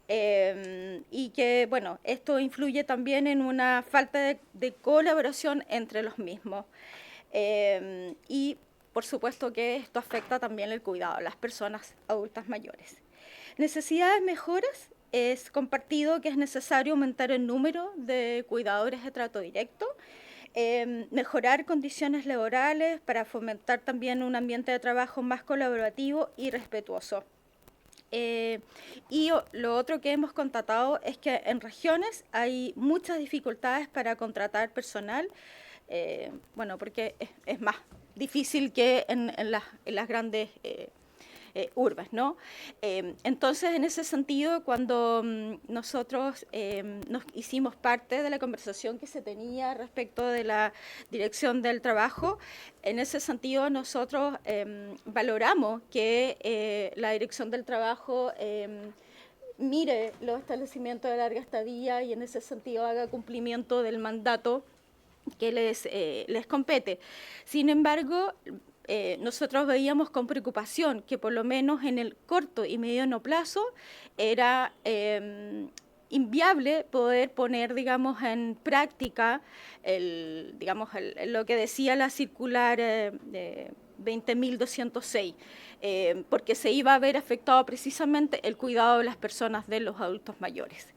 Y que, bueno, esto influye también en una falta de colaboración entre los mismos. Y por supuesto que esto afecta también el cuidado de las personas adultas mayores. Necesidades mejoras, es compartido que es necesario aumentar el número de cuidadores de trato directo, mejorar condiciones laborales para fomentar también un ambiente de trabajo más colaborativo y respetuoso. Y lo otro que hemos constatado es que en regiones hay muchas dificultades para contratar personal, bueno, porque es más difícil que en las grandes urbes, ¿no? Entonces, en ese sentido, cuando nosotros nos hicimos parte de la conversación que se tenía respecto de la dirección del trabajo, en ese sentido nosotros valoramos que la dirección del trabajo mire los establecimientos de larga estadía y en ese sentido haga cumplimiento del mandato que les compete. Sin embargo, nosotros veíamos con preocupación que por lo menos en el corto y mediano plazo era inviable poder poner, digamos, en práctica lo que decía la circular 20.206, porque se iba a ver afectado precisamente el cuidado de las personas, de los adultos mayores.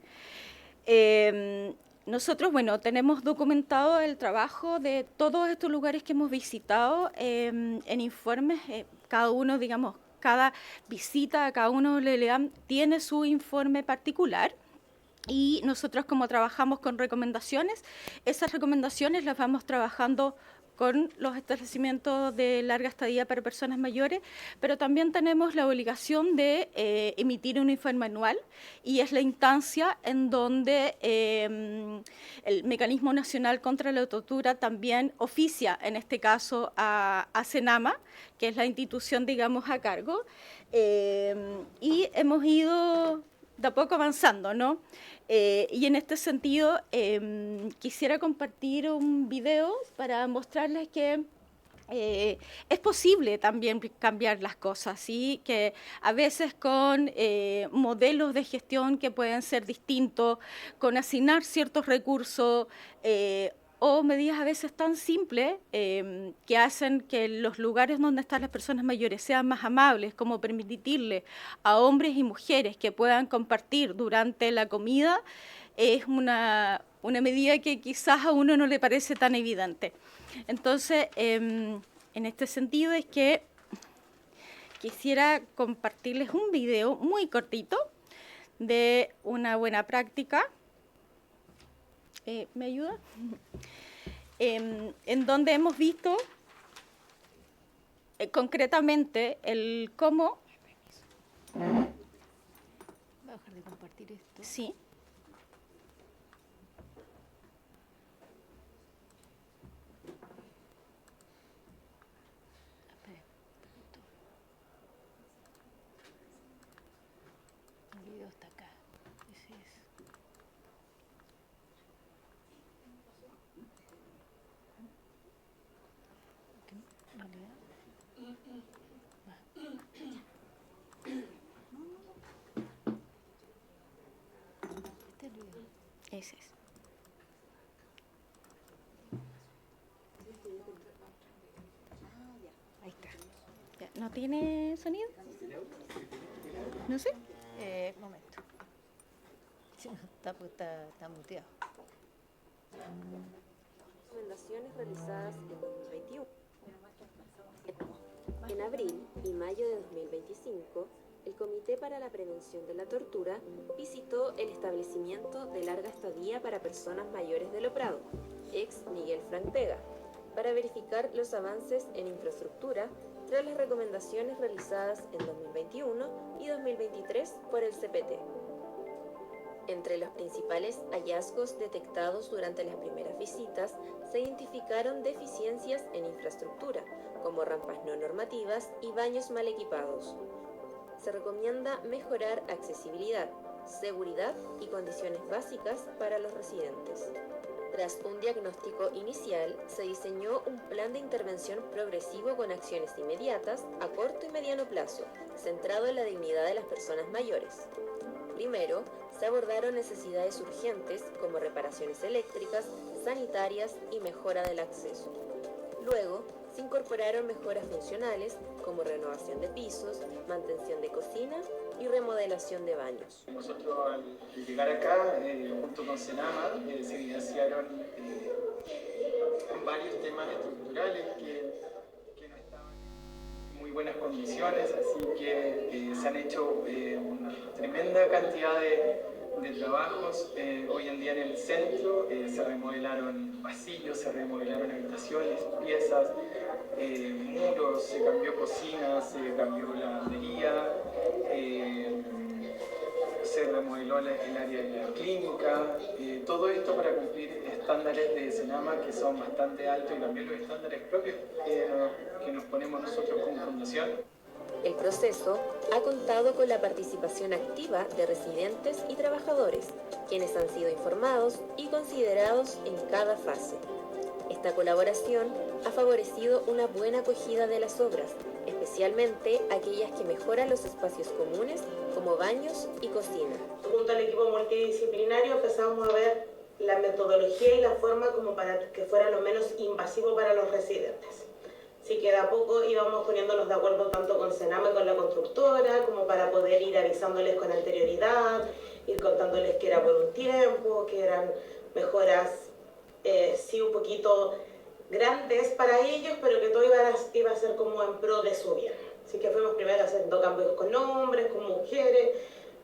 Nosotros, bueno, tenemos documentado el trabajo de todos estos lugares que hemos visitado en informes. Cada uno, digamos, cada visita a cada uno tiene su informe particular. Y nosotros, como trabajamos con recomendaciones, esas recomendaciones las vamos trabajando con los establecimientos de larga estadía para personas mayores, pero también tenemos la obligación de emitir un informe anual, y es la instancia en donde el Mecanismo Nacional contra la Tortura también oficia, en este caso, a CENAMA, que es la institución, digamos, a cargo, y hemos ido de a poco avanzando, ¿no? Y en este sentido quisiera compartir un video para mostrarles que es posible también cambiar las cosas, ¿sí? Que a veces con modelos de gestión que pueden ser distintos, con asignar ciertos recursos o medidas a veces tan simples que hacen que los lugares donde están las personas mayores sean más amables, como permitirle a hombres y mujeres que puedan compartir durante la comida, es una medida que quizás a uno no le parece tan evidente. Entonces, en este sentido es que quisiera compartirles un video muy cortito de una buena práctica. ¿Me ayuda? En donde hemos visto concretamente el cómo... ¿Va a dejar de compartir esto? Sí. El video está acá. Ese es. Ese es. Ahí está. Ya, ¿no tiene sonido? No sé. Momento. Está muteado. Recomendaciones realizadas en 2021. En abril y mayo de 2025, el Comité para la Prevención de la Tortura visitó el establecimiento de larga estadía para personas mayores de Loprado, ex Miguel Frantega, para verificar los avances en infraestructura tras las recomendaciones realizadas en 2021 y 2023 por el CPT. Entre los principales hallazgos detectados durante las primeras visitas se identificaron deficiencias en infraestructura, como rampas no normativas y baños mal equipados. Se recomienda mejorar accesibilidad, seguridad y condiciones básicas para los residentes. Tras un diagnóstico inicial, se diseñó un plan de intervención progresivo con acciones inmediatas a corto y mediano plazo, centrado en la dignidad de las personas mayores. Primero, se abordaron necesidades urgentes como reparaciones eléctricas, sanitarias y mejora del acceso. Luego, se incorporaron mejoras funcionales como renovación de pisos, mantención de cocina y remodelación de baños. Nosotros al llegar acá, junto con Senama, se evidenciaron varios temas estructurales que no estaban en muy buenas condiciones, así que se han hecho una tremenda cantidad de trabajos. Hoy en día en el centro se remodelaron pasillos, se remodelaron habitaciones, piezas, muros, se cambió cocina, se cambió lavandería, se remodeló el área de la clínica, todo esto para cumplir estándares de Senama que son bastante altos y también los estándares propios que nos ponemos nosotros como fundación. El proceso ha contado con la participación activa de residentes y trabajadores, quienes han sido informados y considerados en cada fase. Esta colaboración ha favorecido una buena acogida de las obras, especialmente aquellas que mejoran los espacios comunes como baños y cocina. Junto al equipo multidisciplinario empezamos a ver la metodología y la forma como para que fuera lo menos invasivo para los residentes. Así que de a poco íbamos poniéndonos de acuerdo tanto con Senama y con la constructora, como para poder ir avisándoles con anterioridad, ir contándoles que era por un tiempo, que eran mejoras sí un poquito grandes para ellos, pero que todo iba a ser como en pro de su bien. Así que fuimos primero haciendo cambios con hombres, con mujeres,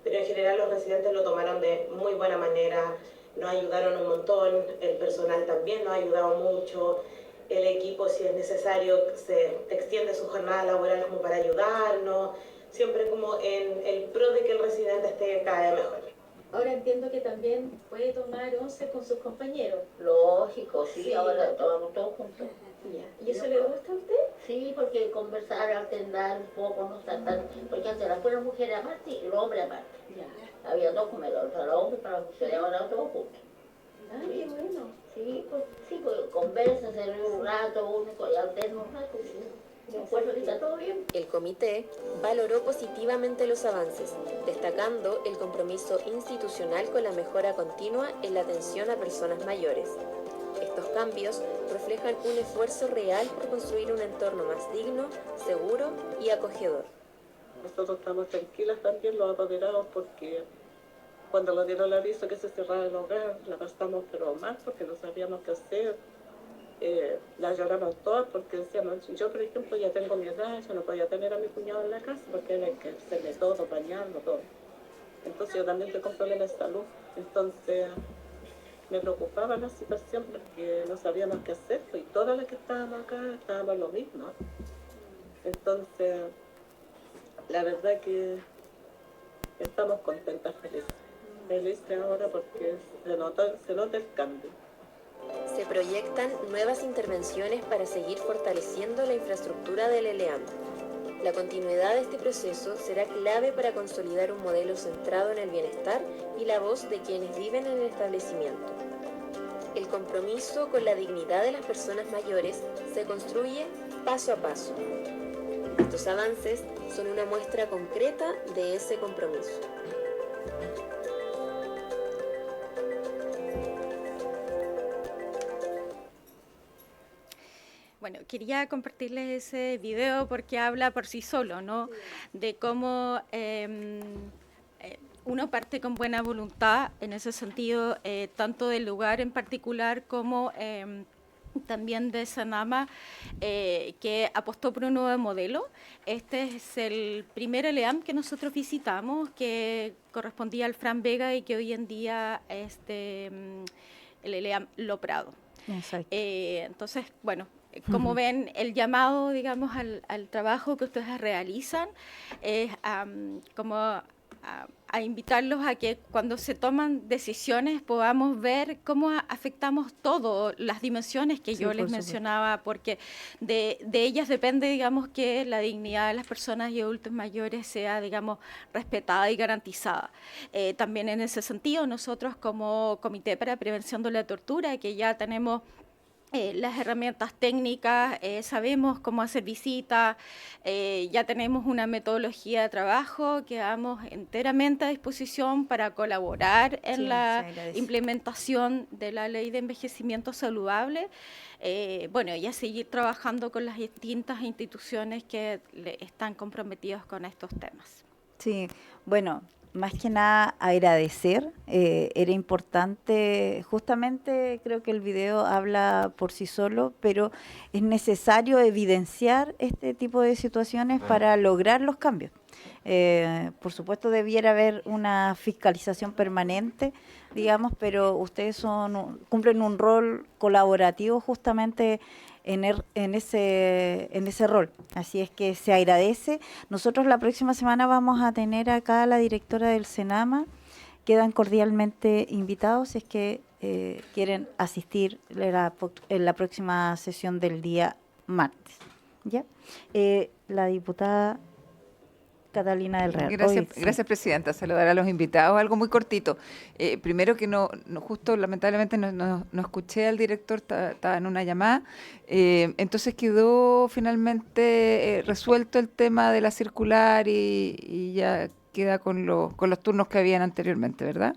pero en general los residentes lo tomaron de muy buena manera, nos ayudaron un montón, el personal también nos ha ayudado mucho. El equipo, si es necesario, se extiende su jornada laboral como para ayudarnos, siempre como en el pro de que el residente esté cada vez mejor. Ahora entiendo que también puede tomar once con sus compañeros. Lógico, sí, ahora tomamos todos juntos. ¿Y eso le gusta a usted? Sí, porque conversar, alternar un poco, no estar tan... Porque antes las buenas mujeres aparte y los hombres aparte. Había dos comedores, para los hombres y para las mujeres, ahora todos juntos. Ah, qué bueno. Sí, pues conversa, se ríe un rato, uno y alterna un rato. Está todo bien. El comité valoró positivamente los avances, destacando el compromiso institucional con la mejora continua en la atención a personas mayores. Estos cambios reflejan un esfuerzo real por construir un entorno más digno, seguro y acogedor. Nosotros estamos tranquilas también, los apoderados, porque cuando nos dieron el aviso que se cerraba el hogar, la pasamos pero mal porque no sabíamos qué hacer. La lloramos todas porque decíamos, yo por ejemplo ya tengo mi edad, yo no podía tener a mi cuñado en la casa porque era que hacerle todo, bañarlo, todo. Entonces yo también tengo problemas de salud, entonces me preocupaba la situación porque no sabíamos qué hacer, y todas las que estábamos acá estábamos lo mismo. Entonces, la verdad que estamos contentas, felices ahora porque se nota el cambio. Se proyectan nuevas intervenciones para seguir fortaleciendo la infraestructura del ELEAM. La continuidad de este proceso será clave para consolidar un modelo centrado en el bienestar y la voz de quienes viven en el establecimiento. El compromiso con la dignidad de las personas mayores se construye paso a paso. Estos avances son una muestra concreta de ese compromiso. Bueno, quería compartirles ese video porque habla por sí solo, ¿no? De cómo uno parte con buena voluntad, en ese sentido, tanto del lugar en particular como también de Senama, que apostó por un nuevo modelo. Este es el primer ELEAM que nosotros visitamos, que correspondía al Fran Vega y que hoy en día es el ELEAM Lo Prado. Entonces, bueno, como ven, el llamado, digamos, al trabajo que ustedes realizan es como a invitarlos a que cuando se toman decisiones podamos ver cómo afectamos todo, las dimensiones que yo les mencionaba, porque de ellas depende, digamos, que la dignidad de las personas y adultos mayores sea, digamos, respetada y garantizada. También en ese sentido, nosotros como Comité para Prevención de la Tortura, que ya tenemos las herramientas técnicas, sabemos cómo hacer visitas, ya tenemos una metodología de trabajo, quedamos enteramente a disposición para colaborar en la implementación de la Ley de Envejecimiento Saludable, bueno, y a seguir trabajando con las distintas instituciones que están comprometidas con estos temas. Sí, bueno, más que nada agradecer, era importante, justamente creo que el video habla por sí solo, pero es necesario evidenciar este tipo de situaciones para lograr los cambios. Por supuesto debiera haber una fiscalización permanente, digamos, pero ustedes cumplen un rol colaborativo justamente en ese rol. Así es que se agradece. Nosotros la próxima semana vamos a tener acá a la directora del Senama. Quedan cordialmente invitados si es que quieren asistir en la próxima sesión del día martes. ¿Ya? La diputada Catalina del Real. Gracias, Presidenta. Saludar a los invitados. Algo muy cortito. Primero que justo lamentablemente no escuché al director, estaba en una llamada. Entonces quedó finalmente resuelto el tema de la circular y ya queda con los turnos que habían anteriormente, ¿verdad?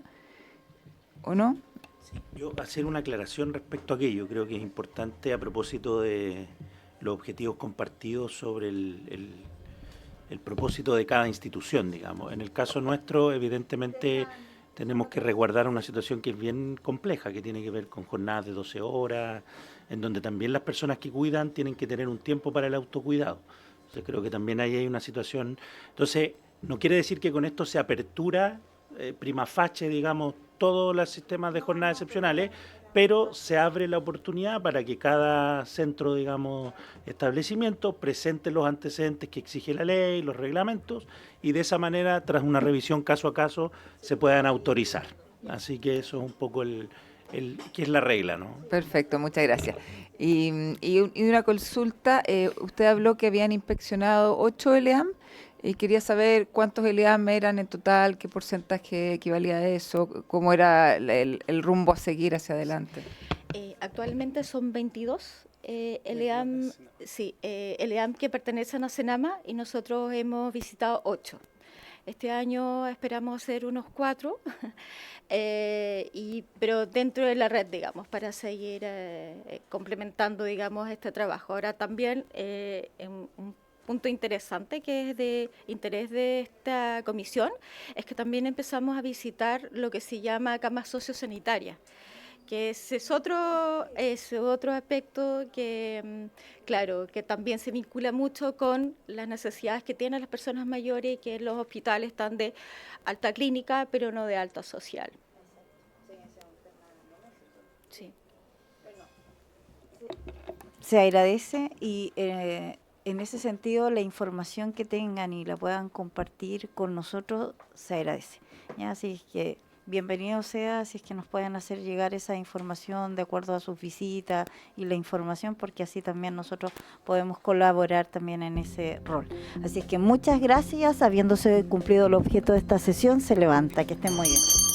¿O no? Sí, yo hacer una aclaración respecto a aquello. Creo que es importante a propósito de los objetivos compartidos sobre el propósito de cada institución, digamos. En el caso nuestro, evidentemente, tenemos que resguardar una situación que es bien compleja, que tiene que ver con jornadas de 12 horas, en donde también las personas que cuidan tienen que tener un tiempo para el autocuidado. Entonces, creo que también ahí hay una situación. Entonces, no quiere decir que con esto se apertura prima facie, digamos, todos los sistemas de jornadas excepcionales, pero se abre la oportunidad para que cada centro, digamos, establecimiento presente los antecedentes que exige la ley, los reglamentos, y de esa manera, tras una revisión caso a caso, se puedan autorizar. Así que eso es un poco que es la regla, ¿no? Perfecto, muchas gracias. Y una consulta, usted habló que habían inspeccionado 8 ELEAM, y quería saber cuántos ELEAM eran en total, qué porcentaje equivalía a eso, cómo era el rumbo a seguir hacia adelante. Actualmente son 22 ELEAM, ELEAM que pertenecen a Senama y nosotros hemos visitado 8. Este año esperamos hacer unos 4, pero dentro de la red, digamos, para seguir complementando, digamos, este trabajo. Ahora también un punto interesante que es de interés de esta comisión es que también empezamos a visitar lo que se llama camas sociosanitarias, que ese es otro aspecto que, claro, que también se vincula mucho con las necesidades que tienen las personas mayores y que los hospitales están de alta clínica, pero no de alta social. Sí. Se agradece y en ese sentido la información que tengan y la puedan compartir con nosotros se agradece. ¿Ya? Así es que bienvenido sea si es que nos pueden hacer llegar esa información de acuerdo a sus visitas y la información, porque así también nosotros podemos colaborar también en ese rol. Así es que muchas gracias. Habiéndose cumplido el objeto de esta sesión, se levanta. Que estén muy bien.